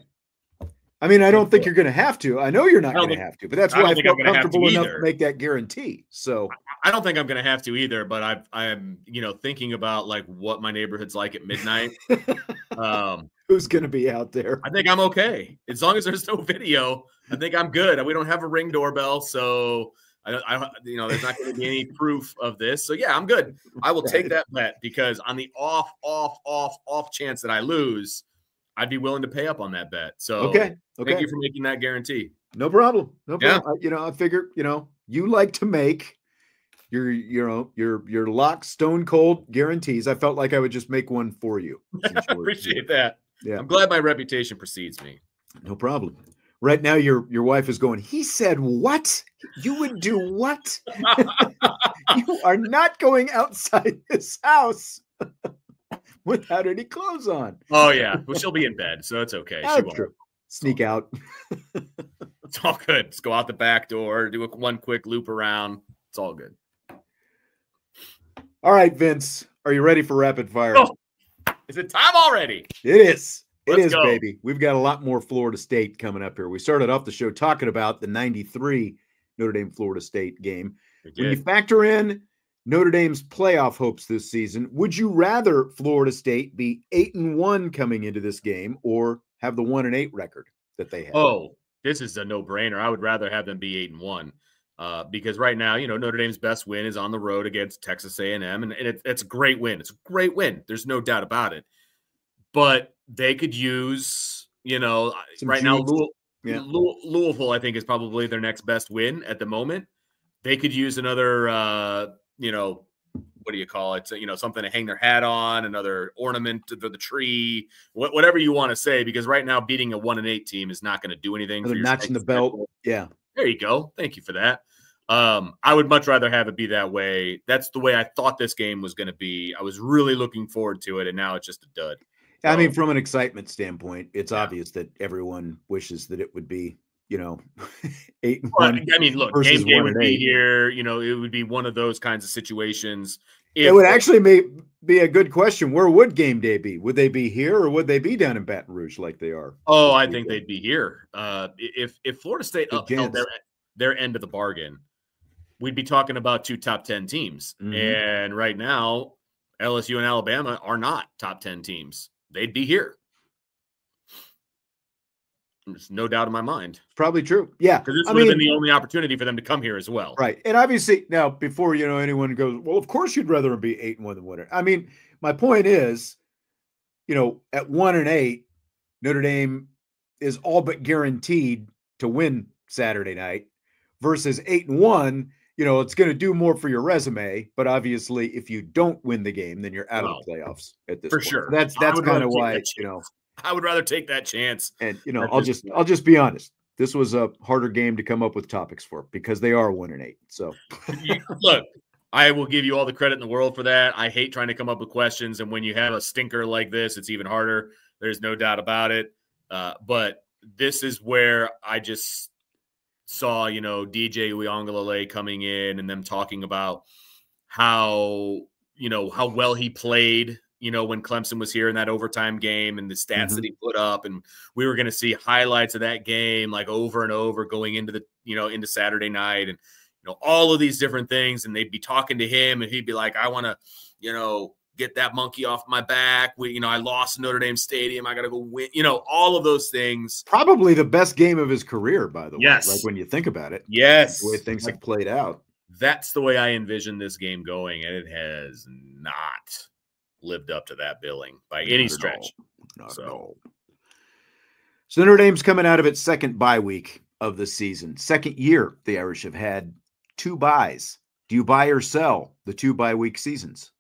Speaker 1: I mean, I don't think you're going to have to. I know you're not going to have to, but that's why I felt comfortable enough to make that guarantee. So
Speaker 2: I don't think I'm going to have to either, but I'm thinking about like what my neighborhood's like at midnight.
Speaker 1: Who's going to be out there?
Speaker 2: I think I'm okay. As long as there's no video, I think I'm good. We don't have a Ring doorbell, so there's not going to be any proof of this. So yeah, I'm good. I will take that bet, because on the off chance that I lose, I'd be willing to pay up on that bet. So
Speaker 1: okay.
Speaker 2: Thank you for making that guarantee.
Speaker 1: No problem. No problem.
Speaker 2: Yeah.
Speaker 1: I figure, you like to make your lock stone cold guarantees. I felt like I would just make one for you.
Speaker 2: I appreciate that.
Speaker 1: Yeah.
Speaker 2: I'm glad my reputation precedes me.
Speaker 1: No problem. Right now, your wife is going, he said what? You would do what? You are not going outside this house without any clothes on.
Speaker 2: Oh, yeah. Well, she'll be in bed, so it's okay.
Speaker 1: That's true. Sneak out.
Speaker 2: It's all good. Just go out the back door, do one quick loop around. It's all good.
Speaker 1: All right, Vince. Are you ready for rapid fire?
Speaker 2: Oh, is it time already?
Speaker 1: It is.
Speaker 2: Let's go.
Speaker 1: Baby. We've got a lot more Florida State coming up here. We started off the show talking about the 93 Notre Dame Florida State game. When you factor in Notre Dame's playoff hopes this season, would you rather Florida State be 8-1 coming into this game or have the 1-8 record that they have?
Speaker 2: Oh, this is a no-brainer. I would rather have them be 8-1 because right now, Notre Dame's best win is on the road against Texas A&M, and it's a great win. It's a great win. There's no doubt about it. But they could use, right now, Louisville, I think, is probably their next best win at the moment. They could use another, what do you call it? Something to hang their hat on, another ornament for the tree, whatever you want to say, because right now beating a 1-8 team is not going to do anything.
Speaker 1: They're notching the belt. Yeah.
Speaker 2: There you go. Thank you for that. I would much rather have it be that way. That's the way I thought this game was going to be. I was really looking forward to it, and now it's just a dud.
Speaker 1: I mean, from an excitement standpoint, it's obvious that everyone wishes that it would be, 8-1.
Speaker 2: I mean, look, game day would be here. It would be one of those kinds of situations.
Speaker 1: It would actually be a good question. Where would game day be? Would they be here or would they be down in Baton Rouge like they are?
Speaker 2: Oh, I think they'd be here. If Florida State upheld their end of the bargain, we'd be talking about two top 10 teams. Mm-hmm. And right now, LSU and Alabama are not top 10 teams. They'd be here. There's no doubt in my mind.
Speaker 1: Probably true. Yeah.
Speaker 2: Because this would have been the only opportunity for them to come here as well.
Speaker 1: Right. And obviously, now, before, anyone goes, well, of course you'd rather be 8-1 than winner. I mean, my point is, at 1-8, Notre Dame is all but guaranteed to win Saturday night versus 8-1. It's going to do more for your resume, but obviously, if you don't win the game, then you're out of the playoffs at this point.
Speaker 2: For sure.
Speaker 1: That's kind of why,
Speaker 2: I would rather take that chance.
Speaker 1: And I'll just be honest. This was a harder game to come up with topics for because they are 1-8. So
Speaker 2: look, I will give you all the credit in the world for that. I hate trying to come up with questions, and when you have a stinker like this, it's even harder. There's no doubt about it. But this is where saw, DJ Uiagalelei coming in and them talking about how well he played, when Clemson was here in that overtime game and the stats that he put up. And we were going to see highlights of that game, like over and over going into into Saturday night and, all of these different things. And they'd be talking to him and he'd be like, I want to, get that monkey off my back. I lost Notre Dame Stadium. I got to go win, all of those things.
Speaker 1: Probably the best game of his career, by the way.
Speaker 2: Yes.
Speaker 1: Like when you think about it.
Speaker 2: Yes.
Speaker 1: The way things have played out.
Speaker 2: That's the way I envision this game going, and it has not lived up to that billing by any stretch.
Speaker 1: Not at all. So Notre Dame's coming out of its second bye week of the season. Second year the Irish have had 2 byes. Do you buy or sell the 2 bye week seasons?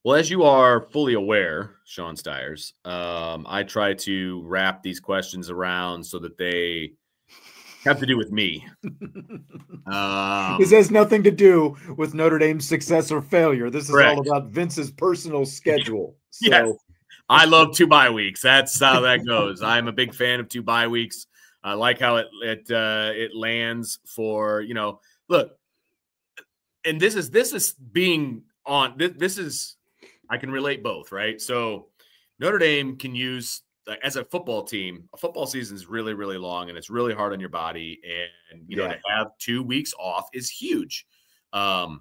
Speaker 2: Well, as you are fully aware, Sean Stiers, I try to wrap these questions around so that they have to do with me.
Speaker 1: This has nothing to do with Notre Dame's success or failure. This is
Speaker 2: correct.
Speaker 1: all about Vince's personal schedule. So.
Speaker 2: Yes. I love 2 bye weeks. That's how that goes. I'm a big fan of 2 bye weeks. I like how it lands for, look, and this is being on this is I can relate both, right? So Notre Dame can use, as a football team, a football season is really, really long and it's really hard on your body. And, to have 2 weeks off is huge. For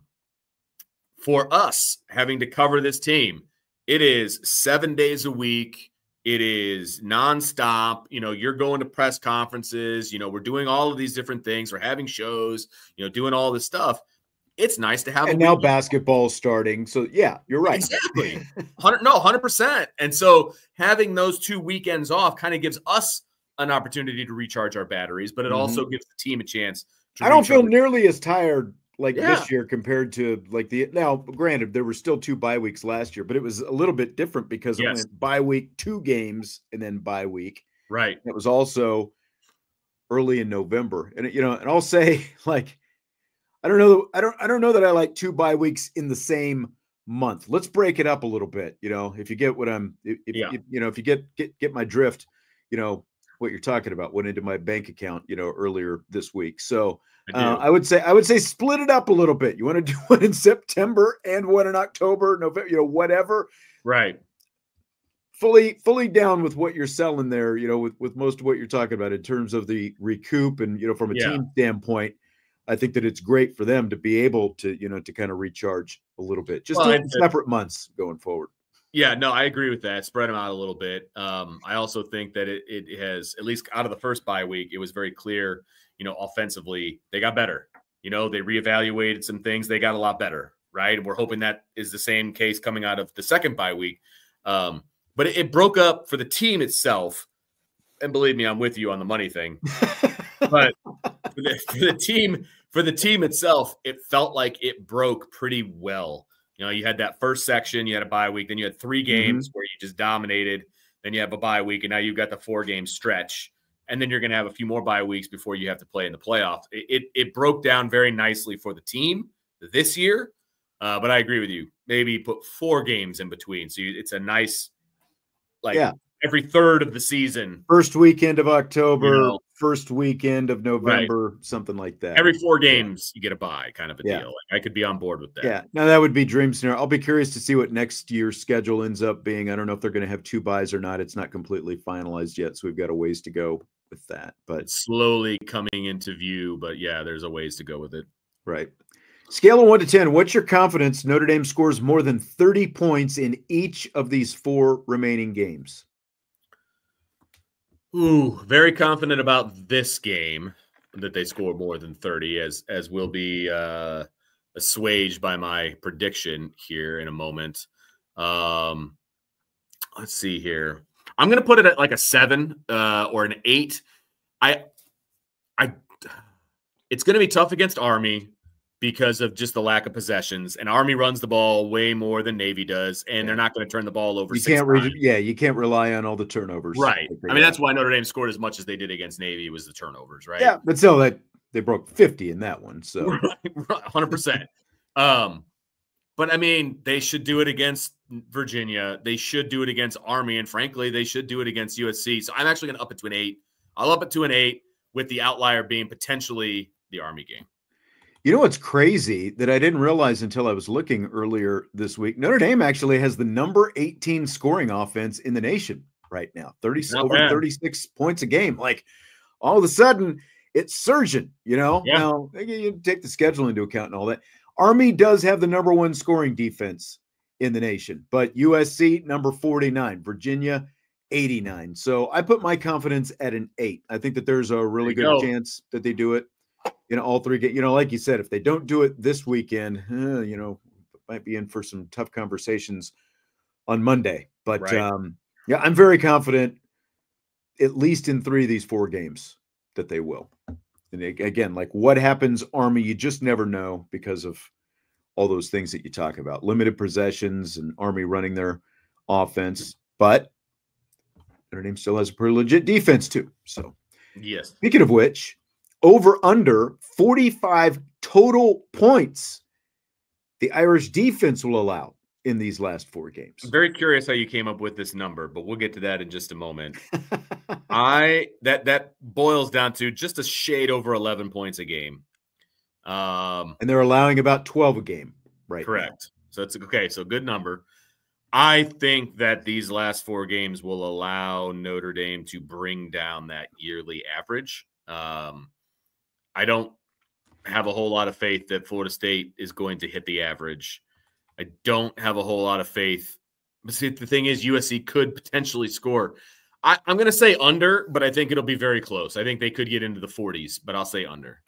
Speaker 2: us having to cover this team, it is 7 days a week. It is nonstop. You're going to press conferences. We're doing all of these different things. We're having shows, doing all this stuff. It's nice to have.
Speaker 1: And now basketball's starting. So, yeah, you're right.
Speaker 2: Exactly. 100%. And so having those 2 weekends off kind of gives us an opportunity to recharge our batteries, but it also gives the team a chance to
Speaker 1: I don't feel nearly as tired this year compared to now, granted, there were still 2 bye weeks last year, but it was a little bit different because it went bye week, 2 games, and then bye week.
Speaker 2: Right.
Speaker 1: It was also early in November. And, and I'll say, I don't know that I like 2 bye weeks in the same month. Let's break it up a little bit. If you get what if you get my drift, what you're talking about went into my bank account, earlier this week. So I would say split it up a little bit. You want to do one in September and one in October, November, whatever.
Speaker 2: Right.
Speaker 1: Fully down with what you're selling there, with most of what you're talking about in terms of the recoup and, from a team standpoint. I think that it's great for them to be able to, to kind of recharge a little bit, just in separate months going forward.
Speaker 2: Yeah, no, I agree with that. Spread them out a little bit. I also think that it has, at least out of the first bye week, it was very clear, offensively, they got better. They reevaluated some things. They got a lot better, right? And we're hoping that is the same case coming out of the second bye week. But it broke up for the team itself. And believe me, I'm with you on the money thing. But for the team itself, it felt like it broke pretty well. You had that first section, you had a bye week, then you had 3 games where you just dominated, then you have a bye week, and now you've got the 4-game stretch, and then you're going to have a few more bye weeks before you have to play in the playoffs. It broke down very nicely for the team this year, but I agree with you. Maybe put 4 games in between, so it's a nice, every third of the season.
Speaker 1: First weekend of October, first weekend of November, something like that.
Speaker 2: Every 4 games, you get a bye, kind of a deal. I could be on board with that.
Speaker 1: Yeah, now that would be dream scenario. I'll be curious to see what next year's schedule ends up being. I don't know if they're going to have 2 byes or not. It's not completely finalized yet, so we've got a ways to go with that. But
Speaker 2: it's slowly coming into view, but there's a ways to go with it.
Speaker 1: Right. Scale of 1 to 10, what's your confidence Notre Dame scores more than 30 points in each of these 4 remaining games?
Speaker 2: Ooh, very confident about this game that they score more than 30, as will be assuaged by my prediction here in a moment. Let's see here. I'm going to put it at like a 7 or an 8. It's going to be tough against Army because of just the lack of possessions. And Army runs the ball way more than Navy does, and they're not going to turn the ball over.
Speaker 1: You can't rely on all the turnovers.
Speaker 2: Right. I mean, that's why Notre Dame scored as much as they did against Navy, was the turnovers, right?
Speaker 1: Yeah, but still, they broke 50 in that one. So
Speaker 2: 100%. But I mean, they should do it against Virginia. They should do it against Army, and frankly, they should do it against USC. So I'm actually going to up it to an 8. I'll up it to an 8. with the outlier being potentially the Army game.
Speaker 1: You know what's crazy that I didn't realize until I was looking earlier this week? Notre Dame actually has the number 18 scoring offense in the nation right now, over 36 points a game. Like all of a sudden, it's surging.
Speaker 2: Yeah.
Speaker 1: Now you take the schedule into account and all that. Army does have the number 1 scoring defense in the nation, but USC number 49, Virginia 89. So I put my confidence at an 8. I think that there's a really good chance that they do it. All 3 games. Like you said, if they don't do it this weekend, might be in for some tough conversations on Monday. But
Speaker 2: right.
Speaker 1: Yeah, I'm very confident, at least in 3 of these 4 games, that they will. And again, like what happens, Army, you just never know because of all those things that you talk about. Limited possessions and Army running their offense. But Notre Dame still has a pretty legit defense too. So,
Speaker 2: yes.
Speaker 1: Speaking of which, over under 45 total points the Irish defense will allow in these last 4 games.
Speaker 2: I'm very curious how you came up with this number, but we'll get to that in just a moment. That boils down to just a shade over 11 points a game.
Speaker 1: And they're allowing about 12 a game, right?
Speaker 2: Correct. Now. So it's okay. So good number. I think that these last 4 games will allow Notre Dame to bring down that yearly average. I don't have a whole lot of faith that Florida State is going to hit the average. I don't have a whole lot of faith. But see, the thing is, USC could potentially score. I'm going to say under, but I think it'll be very close. I think they could get into the 40s, but I'll say under.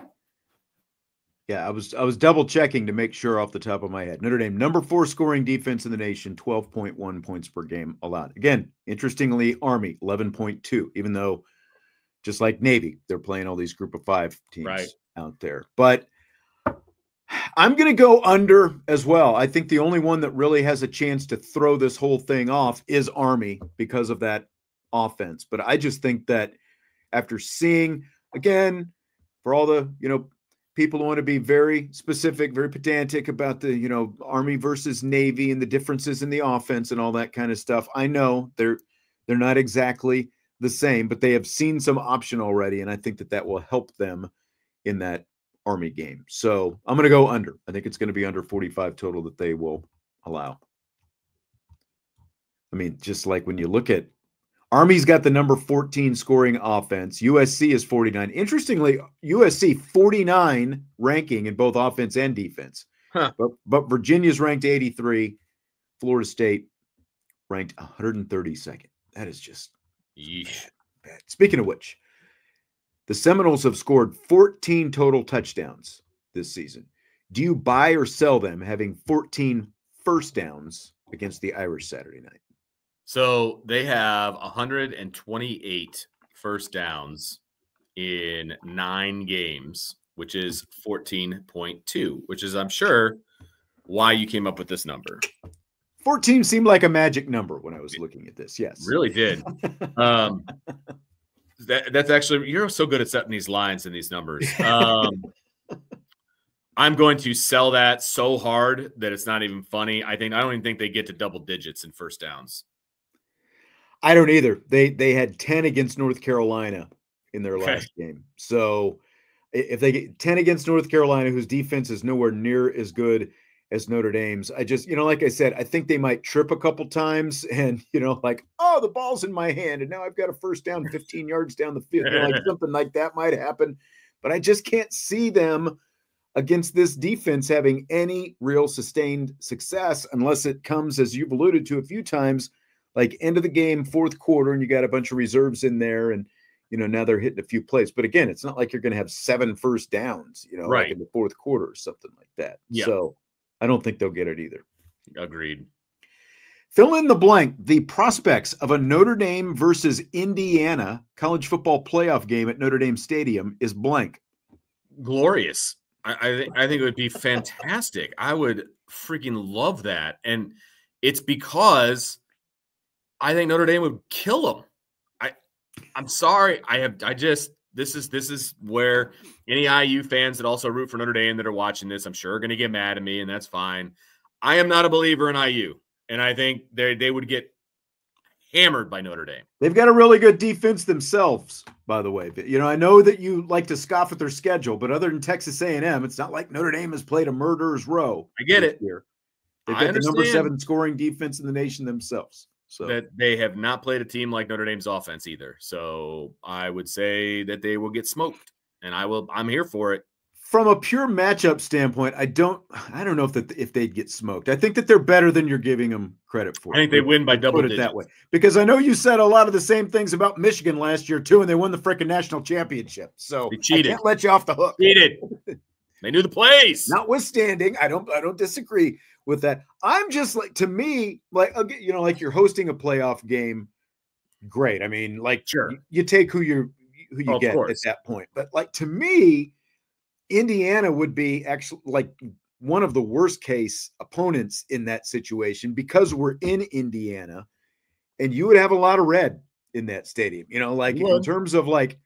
Speaker 1: Yeah, I was double checking to make sure off the top of my head. Notre Dame, number 4 scoring defense in the nation, 12.1 points per game allowed. Again, interestingly, Army, 11.2, even though just like Navy, they're playing all these group of 5 teams out there. But I'm going to go under as well. I think the only one that really has a chance to throw this whole thing off is Army because of that offense. But I just think that after seeing, again, for all the, people who want to be very specific, very pedantic about the, Army versus Navy and the differences in the offense and all that kind of stuff. I know they're not exactly the same, but they have seen some option already, and I think that will help them in that Army game. So I'm going to go under. I think it's going to be under 45 total that they will allow. I mean, just like when you look at Army's got the number 14 scoring offense. USC is 49. Interestingly, USC 49 ranking in both offense and defense.
Speaker 2: Huh.
Speaker 1: But Virginia's ranked 83. Florida State ranked 132nd. That is just bad. Speaking of which, the Seminoles have scored 14 total touchdowns this season. Do you buy or sell them having 14 first downs against the Irish Saturday night?
Speaker 2: So they have 128 first downs in 9 games, which is 14.2, which is, I'm sure, why you came up with this number.
Speaker 1: 14 seemed like a magic number when I was looking at this. Yes.
Speaker 2: Really did. That's actually, you're so good at setting these lines and these numbers. I'm going to sell that so hard that it's not even funny. I don't even think they get to double digits in first downs.
Speaker 1: I don't either. They had 10 against North Carolina in their last game. So if they get 10 against North Carolina, whose defense is nowhere near as good as Notre Dame's, I just, like I said, I think they might trip a couple times and, like, oh, the ball's in my hand and now I've got a first down 15 yards down the field. Like something like that might happen. But I just can't see them against this defense having any real sustained success unless it comes, as you've alluded to a few times, like end of the game, fourth quarter, and you got a bunch of reserves in there, and now they're hitting a few plays. But again, it's not like you're going to have 7 first downs, like in the fourth quarter or something like that. Yeah. So I don't think they'll get it either.
Speaker 2: Agreed.
Speaker 1: Fill in the blank. The prospects of a Notre Dame versus Indiana college football playoff game at Notre Dame Stadium is blank.
Speaker 2: Glorious. I think it would be fantastic. I would freaking love that, and it's because I think Notre Dame would kill them. I'm sorry. This is where any IU fans that also root for Notre Dame that are watching this, I'm sure are going to get mad at me, and that's fine. I am not a believer in IU, and I think they would get hammered by Notre Dame.
Speaker 1: They've got a really good defense themselves, by the way. I know that you like to scoff at their schedule, but other than Texas A&M, it's not like Notre Dame has played a murderer's row.
Speaker 2: I get it.
Speaker 1: Year. They've got the number 7 scoring defense in the nation themselves. So
Speaker 2: that they have not played a team like Notre Dame's offense either. So I would say that they will get smoked, and I'm here for it.
Speaker 1: From a pure matchup standpoint, I don't know if they'd get smoked. I think that they're better than you're giving them credit for.
Speaker 2: I think they win by double
Speaker 1: digits. Put it that way. Because I know you said a lot of the same things about Michigan last year too, and they won the freaking national championship. So
Speaker 2: they cheated.
Speaker 1: I can't let you off the hook.
Speaker 2: Cheated. They knew the plays.
Speaker 1: Notwithstanding, I don't disagree with that. I'm just like, to me, like, like you're hosting a playoff game. Great. I mean, like,
Speaker 2: sure,
Speaker 1: you take who you get at that point. But like, to me, Indiana would be actually like one of the worst case opponents in that situation because we're in Indiana, and you would have a lot of red in that stadium. Like in terms of like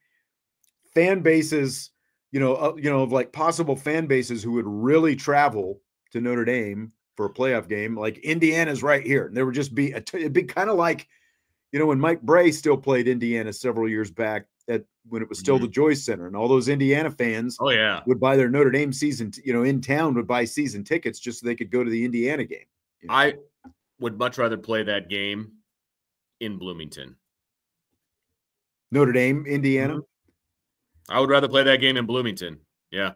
Speaker 1: fan bases, of like possible fan bases who would really travel to Notre Dame for a playoff game. Like Indiana's right here, and there would just be it'd be kind of like, when Mike Bray still played Indiana several years back when it was still the Joyce Center, and all those Indiana fans would buy their Notre Dame season, in town would buy season tickets just so they could go to the Indiana game.
Speaker 2: I would much rather play that game in Bloomington.
Speaker 1: Notre Dame, Indiana?
Speaker 2: I would rather play that game in Bloomington. Yeah,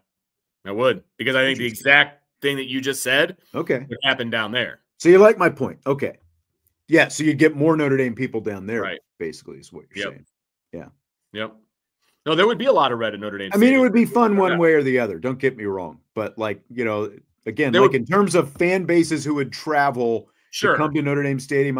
Speaker 2: I would, because I think the exact thing that you just said would happen down there.
Speaker 1: So you like my point. Okay. Yeah, so you'd get more Notre Dame people down there,
Speaker 2: right?
Speaker 1: Basically, is what you're saying. Yeah.
Speaker 2: Yep. No, there would be a lot of red in Notre Dame.
Speaker 1: I mean, it would be fun one way or the other. Don't get me wrong. But like, again, like in terms of fan bases who would travel to come to Notre Dame Stadium,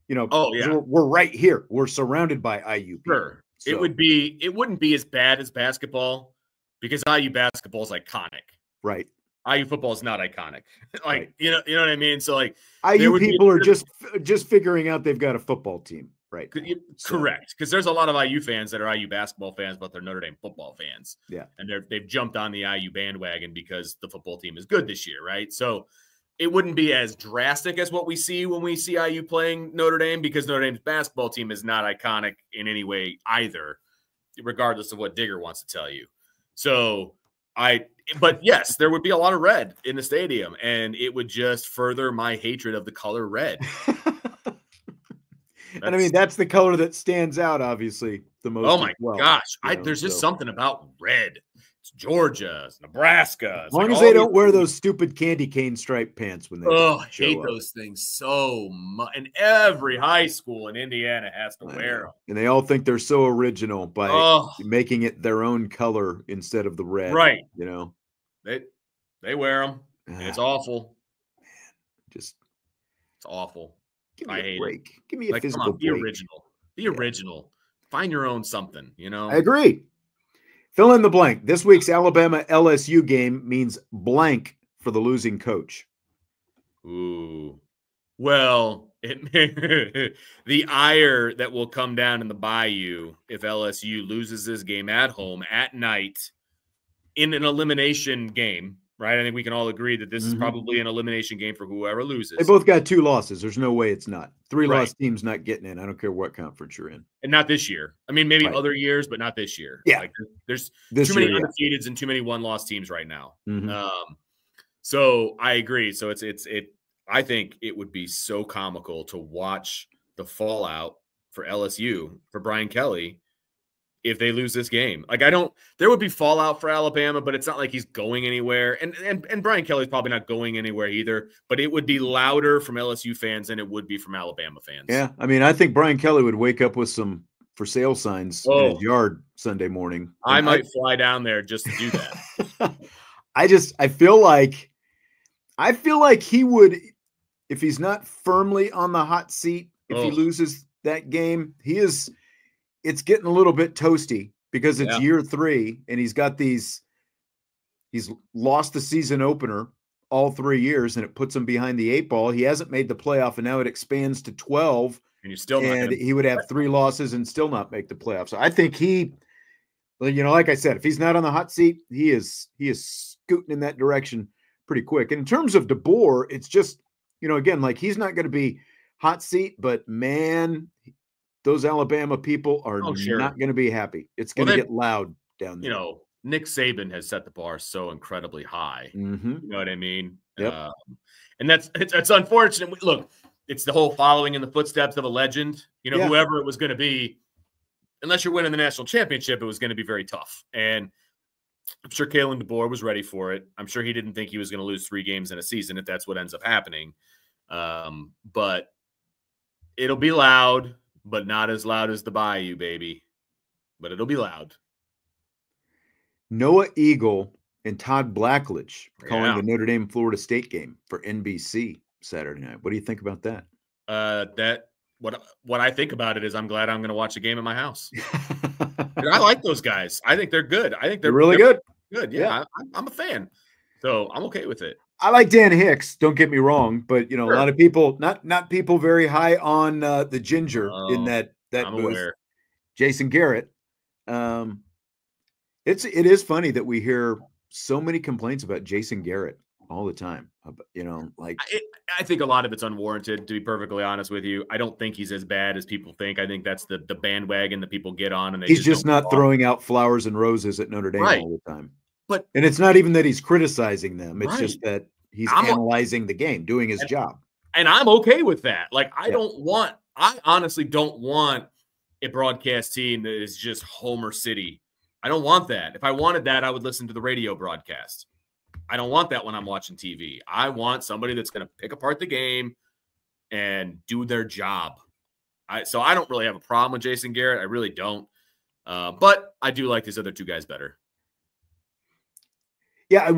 Speaker 1: we're right here. We're surrounded by IU people.
Speaker 2: Sure. So. It wouldn't be as bad as basketball because IU basketball is iconic.
Speaker 1: Right.
Speaker 2: IU football is not iconic. Like, you know what I mean? So like
Speaker 1: IU people are just figuring out they've got a football team. Right.
Speaker 2: Correct. Because there's a lot of IU fans that are IU basketball fans, but they're Notre Dame football fans.
Speaker 1: Yeah.
Speaker 2: And they've jumped on the IU bandwagon because the football team is good this year, right? So it wouldn't be as drastic as what we see when we see IU playing Notre Dame, because Notre Dame's basketball team is not iconic in any way either, regardless of what Digger wants to tell you. So but yes, there would be a lot of red in the stadium, and it would just further my hatred of the color red.
Speaker 1: And I mean, that's the color that stands out, obviously, the most.
Speaker 2: Oh my gosh. There's just something about red. It's Georgia, it's Nebraska.
Speaker 1: As long as they don't wear those stupid candy cane striped pants when they
Speaker 2: I hate those things so much. And every high school in Indiana has to wear them.
Speaker 1: And they all think they're so original by making it their own color instead of the red.
Speaker 2: Right.
Speaker 1: They
Speaker 2: wear them. And it's awful.
Speaker 1: Man, it's
Speaker 2: awful.
Speaker 1: Give me a break.
Speaker 2: It.
Speaker 1: Give me a physical
Speaker 2: break.
Speaker 1: Be
Speaker 2: original. Be original. Find your own something,
Speaker 1: I agree. Fill in the blank. This week's Alabama LSU game means blank for the losing coach.
Speaker 2: Ooh. Well, the ire that will come down in the bayou if LSU loses this game at home at night in an elimination game. Right, I think we can all agree that this is probably an elimination game for whoever loses.
Speaker 1: They both got 2 losses. There's no way it's not. 3-loss teams not getting in. I don't care what conference you're in.
Speaker 2: And not this year. I mean, maybe other years, but not this year.
Speaker 1: Yeah.
Speaker 2: Like, there's too many undefeateds and too many 1-loss teams right now. So I agree. So I think it would be so comical to watch the fallout for LSU, for Brian Kelly, if they lose this game. Like, there would be fallout for Alabama, but it's not like he's going anywhere. And Brian Kelly's probably not going anywhere either, but it would be louder from LSU fans than it would be from Alabama fans.
Speaker 1: Yeah. I mean, I think Brian Kelly would wake up with some for sale signs in his yard Sunday morning.
Speaker 2: I might fly down there just to do that.
Speaker 1: I feel like he would, if he's not firmly on the hot seat, if he loses that game, it's getting a little bit toasty because it's year 3 and he's lost the season opener all 3 years, and it puts him behind the 8 ball. He hasn't made the playoff, and now it expands to 12,
Speaker 2: and
Speaker 1: he would have 3 losses and still not make the playoffs. So I think like I said, if he's not on the hot seat, he is scooting in that direction pretty quick. And in terms of DeBoer, it's just, again, like he's not going to be hot seat, but man, those Alabama people are not going to be happy. It's going to get loud down there.
Speaker 2: Nick Saban has set the bar so incredibly high.
Speaker 1: Mm-hmm.
Speaker 2: You know what I mean?
Speaker 1: Yep.
Speaker 2: And it's unfortunate. Look, it's the whole following in the footsteps of a legend. Whoever it was going to be, unless you're winning the national championship, it was going to be very tough. And I'm sure Kalen DeBoer was ready for it. I'm sure he didn't think he was going to lose 3 games in a season if that's what ends up happening. But it'll be loud, but not as loud as the Bayou, baby. But it'll be loud.
Speaker 1: Noah Eagle and Todd Blackledge calling the Notre Dame Florida State game for NBC Saturday night. What do you think about that?
Speaker 2: What I think about it is I'm glad I'm going to watch a game at my house. I like those guys. I think they're good. I think they're
Speaker 1: really good.
Speaker 2: Good. Yeah. I'm a fan. So I'm okay with it.
Speaker 1: I like Dan Hicks. Don't get me wrong, but a lot of people, not people very high on the ginger in that
Speaker 2: I'm
Speaker 1: booth.
Speaker 2: Aware.
Speaker 1: Jason Garrett. It is funny that we hear so many complaints about Jason Garrett all the time.
Speaker 2: I think a lot of it's unwarranted, to be perfectly honest with you. I don't think he's as bad as people think. I think that's the bandwagon that people get on, and
Speaker 1: he's just not throwing out flowers and roses at Notre Dame all the time. And it's not even that he's criticizing them. It's just that he's analyzing the game, doing his job.
Speaker 2: And I'm okay with that. Like, I honestly don't want a broadcast team that is just Homer City. I don't want that. If I wanted that, I would listen to the radio broadcast. I don't want that when I'm watching TV. I want somebody that's going to pick apart the game and do their job. So I don't really have a problem with Jason Garrett. I really don't. But I do like these other 2 guys better.
Speaker 1: Yeah,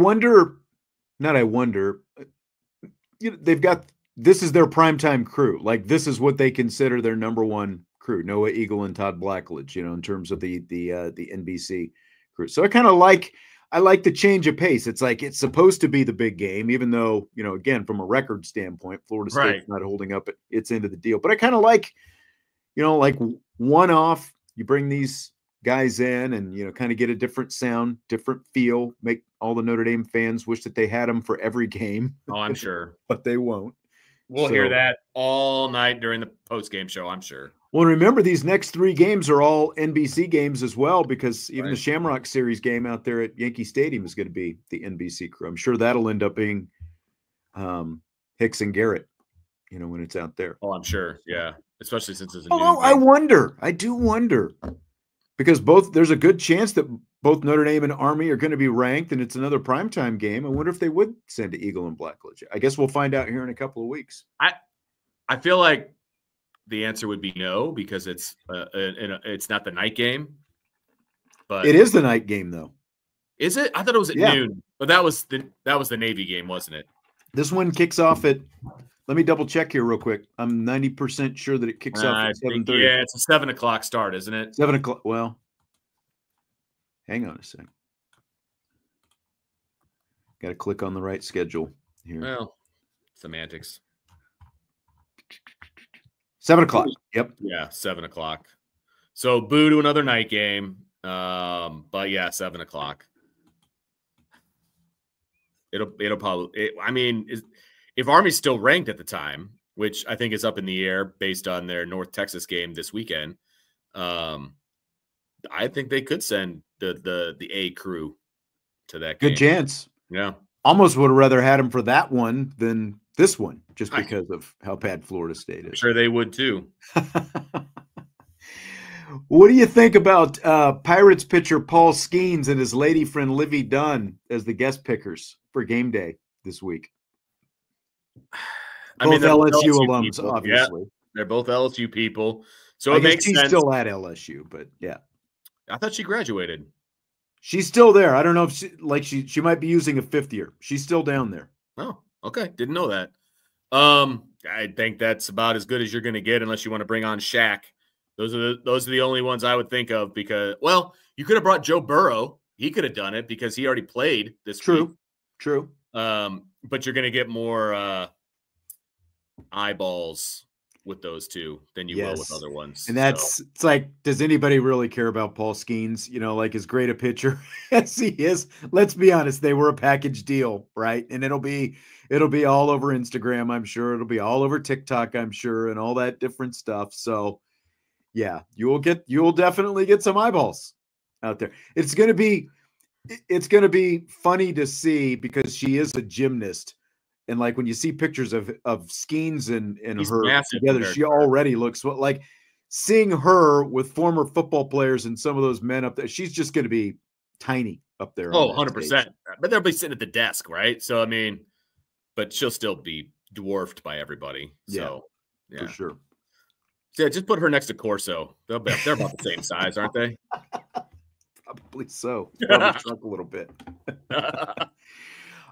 Speaker 1: they've got, this is their primetime crew. Like, this is what they consider their number 1 crew, Noah Eagle and Todd Blackledge, in terms of the NBC crew. So I like the change of pace. It's like, it's supposed to be the big game, even though, again, from a record standpoint, Florida State's not holding up its end of the deal. But I kind of like, like one-off, you bring these guys in and, kind of get a different sound, different feel, make all the Notre Dame fans wish that they had them for every game.
Speaker 2: Oh, I'm sure.
Speaker 1: But they won't.
Speaker 2: We'll hear that all night during the post-game show, I'm sure.
Speaker 1: Well, remember, these next 3 games are all NBC games as well, because even the Shamrock Series game out there at Yankee Stadium is going to be the NBC crew. I'm sure that'll end up being Hicks and Garrett, when it's out there.
Speaker 2: Oh, I'm sure. Yeah. Especially since it's a
Speaker 1: new game. I do wonder, because there's a good chance that both Notre Dame and Army are going to be ranked, and it's another primetime game. I wonder if they would send to Eagle and Blackledge. I guess we'll find out here in a couple of weeks.
Speaker 2: I feel like the answer would be no, because it's not the night game. But
Speaker 1: it is the night game, though.
Speaker 2: Is it? I thought it was at noon. But that was the Navy game, wasn't it?
Speaker 1: This one kicks off at. Let me double check here real quick. I'm 90% sure that it kicks off at 7:30.
Speaker 2: Yeah, it's a 7:00 start, isn't it?
Speaker 1: 7:00. Well, hang on a second. Got to click on the right schedule here.
Speaker 2: Well, semantics.
Speaker 1: 7:00. Yep.
Speaker 2: Yeah, 7:00. So boo to another night game. But yeah, 7:00. It'll probably. If Army's still ranked at the time, which I think is up in the air based on their North Texas game this weekend, I think they could send the A crew to that game.
Speaker 1: Good chance.
Speaker 2: Yeah.
Speaker 1: Almost would have rather had him for that one than this one, just because of how bad Florida State is.
Speaker 2: I'm sure they would too.
Speaker 1: What do you think about Pirates pitcher Paul Skeens and his lady friend Livy Dunn as the guest pickers for game day this week? Both LSU alums, people, obviously.
Speaker 2: Yeah, they're both LSU people. So
Speaker 1: it
Speaker 2: makes sense.
Speaker 1: She's still at LSU, but yeah.
Speaker 2: I thought she graduated.
Speaker 1: She's still there. I don't know if she might be using a 5th year. She's still down there.
Speaker 2: Oh, okay. Didn't know that. I think that's about as good as you're going to get unless you want to bring on Shaq. Those are the only ones I would think of because, well, you could have brought Joe Burrow. He could have done it because he already played this week.
Speaker 1: True.
Speaker 2: But you're going to get more eyeballs. with those two than you will with other ones.
Speaker 1: And it's like, does anybody really care about Paul Skeens? Like as great a pitcher as he is, let's be honest, they were a package deal, right? And it'll be all over Instagram, I'm sure. It'll be all over TikTok, I'm sure, and all that different stuff. So yeah, you'll definitely get some eyeballs out there. It's going to be funny to see because she is a gymnast. And like when you see pictures of Skeens and her together, she already looks like seeing her with former football players and some of those men up there. She's just going to be tiny up there.
Speaker 2: Oh, 100%. But they'll be sitting at the desk, right? So, I mean, but she'll still be dwarfed by everybody. So,
Speaker 1: yeah. For sure.
Speaker 2: Yeah, just put her next to Corso. They're about the same size, aren't they?
Speaker 1: Probably so. Probably shrunk a little bit.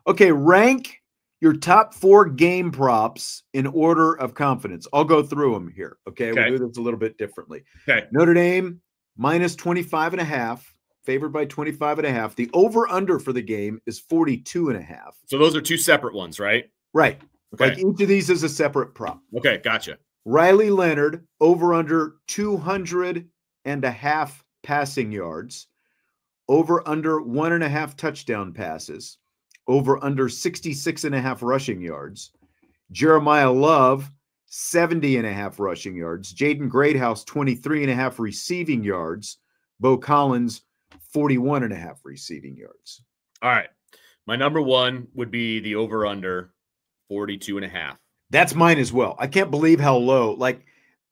Speaker 1: Okay, rank your top 4 game props in order of confidence. I'll go through them here. Okay, we'll do this a little bit differently.
Speaker 2: Okay.
Speaker 1: Notre Dame minus 25.5, favored by 25.5. The over/under for the game is 42.5.
Speaker 2: So those are 2 separate ones, right?
Speaker 1: Right. Okay. Like each of these is a separate prop.
Speaker 2: Okay, gotcha.
Speaker 1: Riley Leonard over/under 200.5 passing yards. Over/under 1.5 touchdown passes. Over/under 66.5 rushing yards. Jeremiah Love, 70.5 rushing yards. Jaden Greathouse, 23.5 receiving yards. Bo Collins, 41.5 receiving yards.
Speaker 2: All right. My number 1 would be the over/under 42.5.
Speaker 1: That's mine as well. I can't believe how low. Like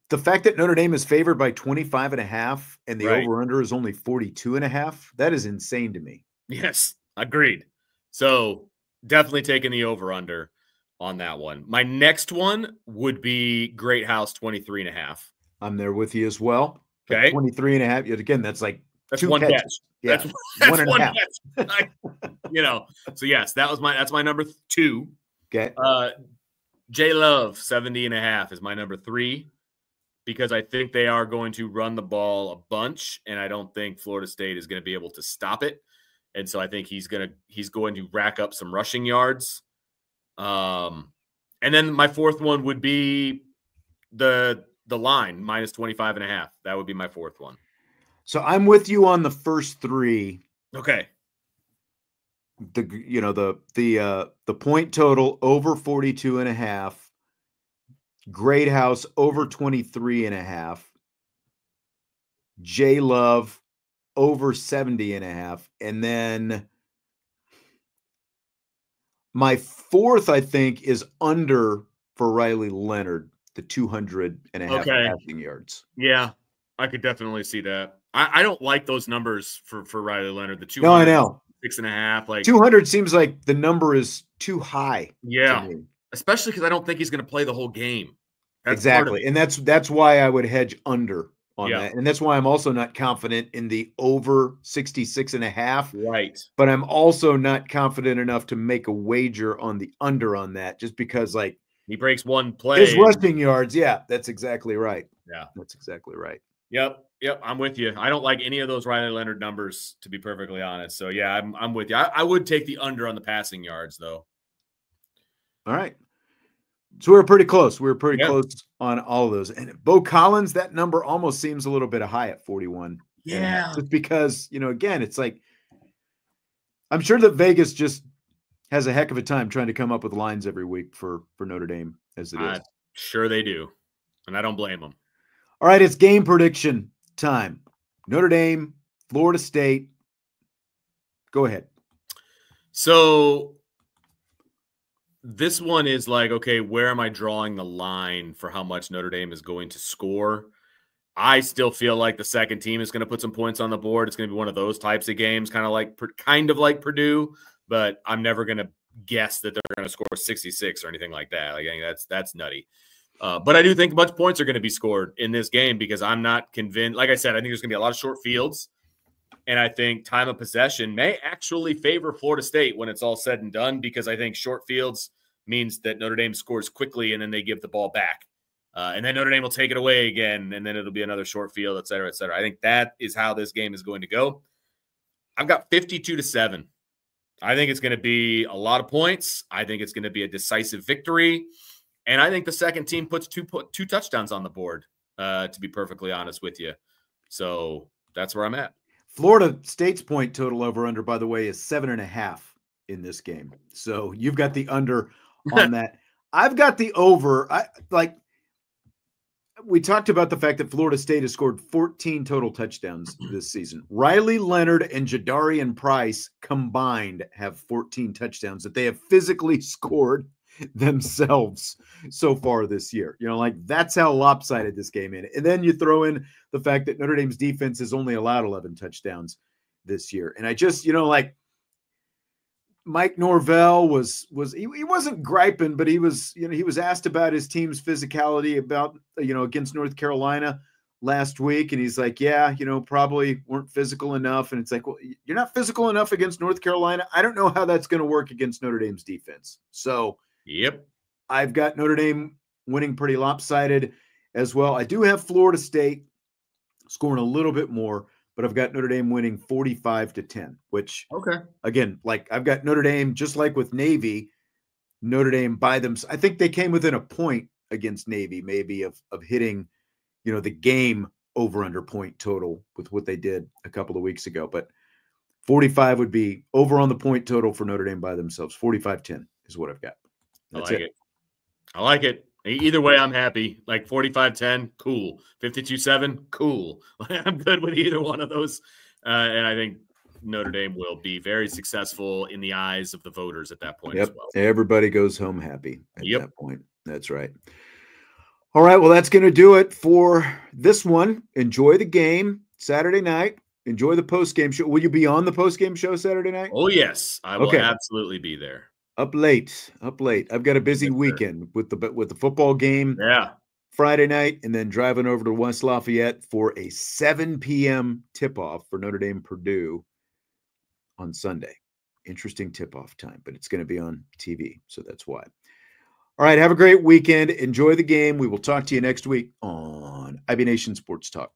Speaker 1: the fact that Notre Dame is favored by 25.5 and the over/under is only 42.5. That is insane to me.
Speaker 2: Yes, agreed. So definitely taking the over/under on that one. My next one would be Greathouse 23.5.
Speaker 1: I'm there with you as well.
Speaker 2: Okay.
Speaker 1: 23.5. Yet again, that's like
Speaker 2: that's 2 one catch. Yeah. That's
Speaker 1: 1.5.
Speaker 2: So yes, that's my number 2.
Speaker 1: Okay.
Speaker 2: J Love 70.5 is my number 3 because I think they are going to run the ball a bunch, and I don't think Florida State is going to be able to stop it. And so I think he's going to rack up some rushing yards. And then my 4th one would be the line minus 25.5. That would be my 4th one.
Speaker 1: So I'm with you on the first 3.
Speaker 2: Okay.
Speaker 1: The point total over 42.5. Greathouse over 23.5. J Love over 70.5. And then my 4th, I think, is under for Riley Leonard, the 200.5 passing yards.
Speaker 2: Yeah, I could definitely see that. I don't like those numbers for Riley Leonard. The 200,
Speaker 1: no, I know.
Speaker 2: 6.5. Like
Speaker 1: 200 seems like the number is too high.
Speaker 2: Yeah, especially because I don't think he's going to play the whole game.
Speaker 1: Exactly, and that's why I would hedge under on that, and that's why I'm also not confident in the over 66.5.
Speaker 2: Right,
Speaker 1: but I'm also not confident enough to make a wager on the under on that, just because like
Speaker 2: he breaks one play.
Speaker 1: His rushing yards, yeah, that's exactly right.
Speaker 2: Yeah,
Speaker 1: that's exactly right.
Speaker 2: Yep, I'm with you. I don't like any of those Riley Leonard numbers, to be perfectly honest. So yeah, I'm with you. I would take the under on the passing yards, though.
Speaker 1: All right. So we were pretty close. We were pretty close on all of those. And Bo Collins, that number almost seems a little bit high at 41.
Speaker 2: Yeah.
Speaker 1: Just because, again, it's like, I'm sure that Vegas just has a heck of a time trying to come up with lines every week for Notre Dame as it is.
Speaker 2: Sure they do. And I don't blame them.
Speaker 1: All right. It's game prediction time. Notre Dame, Florida State. Go ahead.
Speaker 2: So this one is like, okay, where am I drawing the line for how much Notre Dame is going to score? I still feel like the second team is going to put some points on the board. It's going to be one of those types of games, kind of like Purdue, but I'm never going to guess that they're going to score 66 or anything like that. Like, I think that's nutty. But I do think much points are going to be scored in this game because I'm not convinced. Like I said, I think there's going to be a lot of short fields. And I think time of possession may actually favor Florida State when it's all said and done, because I think short fields means that Notre Dame scores quickly and then they give the ball back. And then Notre Dame will take it away again, and then it'll be another short field, et cetera, et cetera. I think that is how this game is going to go. I've got 52-7. I think it's going to be a lot of points. I think it's going to be a decisive victory. And I think the second team puts two touchdowns on the board, to be perfectly honest with you. So that's where I'm at.
Speaker 1: Florida State's point total over under, by the way, is 7.5 in this game. So you've got the under on that. I've got the over. We talked about the fact that Florida State has scored 14 total touchdowns this season. Riley Leonard and Jadarian Price combined have 14 touchdowns that they have physically scored themselves so far this year. That's how lopsided this game is. And then you throw in the fact that Notre Dame's defense has only allowed 11 touchdowns this year. And I just, Mike Norvell he wasn't griping, but he was asked about his team's physicality against North Carolina last week. And he's like, yeah, probably weren't physical enough. And it's like, well, you're not physical enough against North Carolina. I don't know how that's going to work against Notre Dame's defense. So
Speaker 2: yep,
Speaker 1: I've got Notre Dame winning pretty lopsided as well. I do have Florida State scoring a little bit more, but I've got Notre Dame winning 45-10, which, again, I've got Notre Dame, just like with Navy, Notre Dame by them. I think they came within a point against Navy, maybe of hitting, the game over under point total with what they did a couple of weeks ago. But 45 would be over on the point total for Notre Dame by themselves. 45-10 is what I've got. That's it.
Speaker 2: I like it. Either way, I'm happy. 45-10, cool. 52-7, cool. I'm good with either one of those. And I think Notre Dame will be very successful in the eyes of the voters at that point as well.
Speaker 1: Everybody goes home happy at that point. That's right. All right. Well, that's going to do it for this one. Enjoy the game Saturday night. Enjoy the post-game show. Will you be on the post-game show Saturday night?
Speaker 2: Oh, yes. I will absolutely be there.
Speaker 1: Up late. I've got a busy weekend with the football game Friday night, and then driving over to West Lafayette for a 7 p.m. tip-off for Notre Dame Purdue on Sunday. Interesting tip-off time, but it's going to be on TV, so that's why. All right, have a great weekend. Enjoy the game. We will talk to you next week on IB Nation Sports Talk.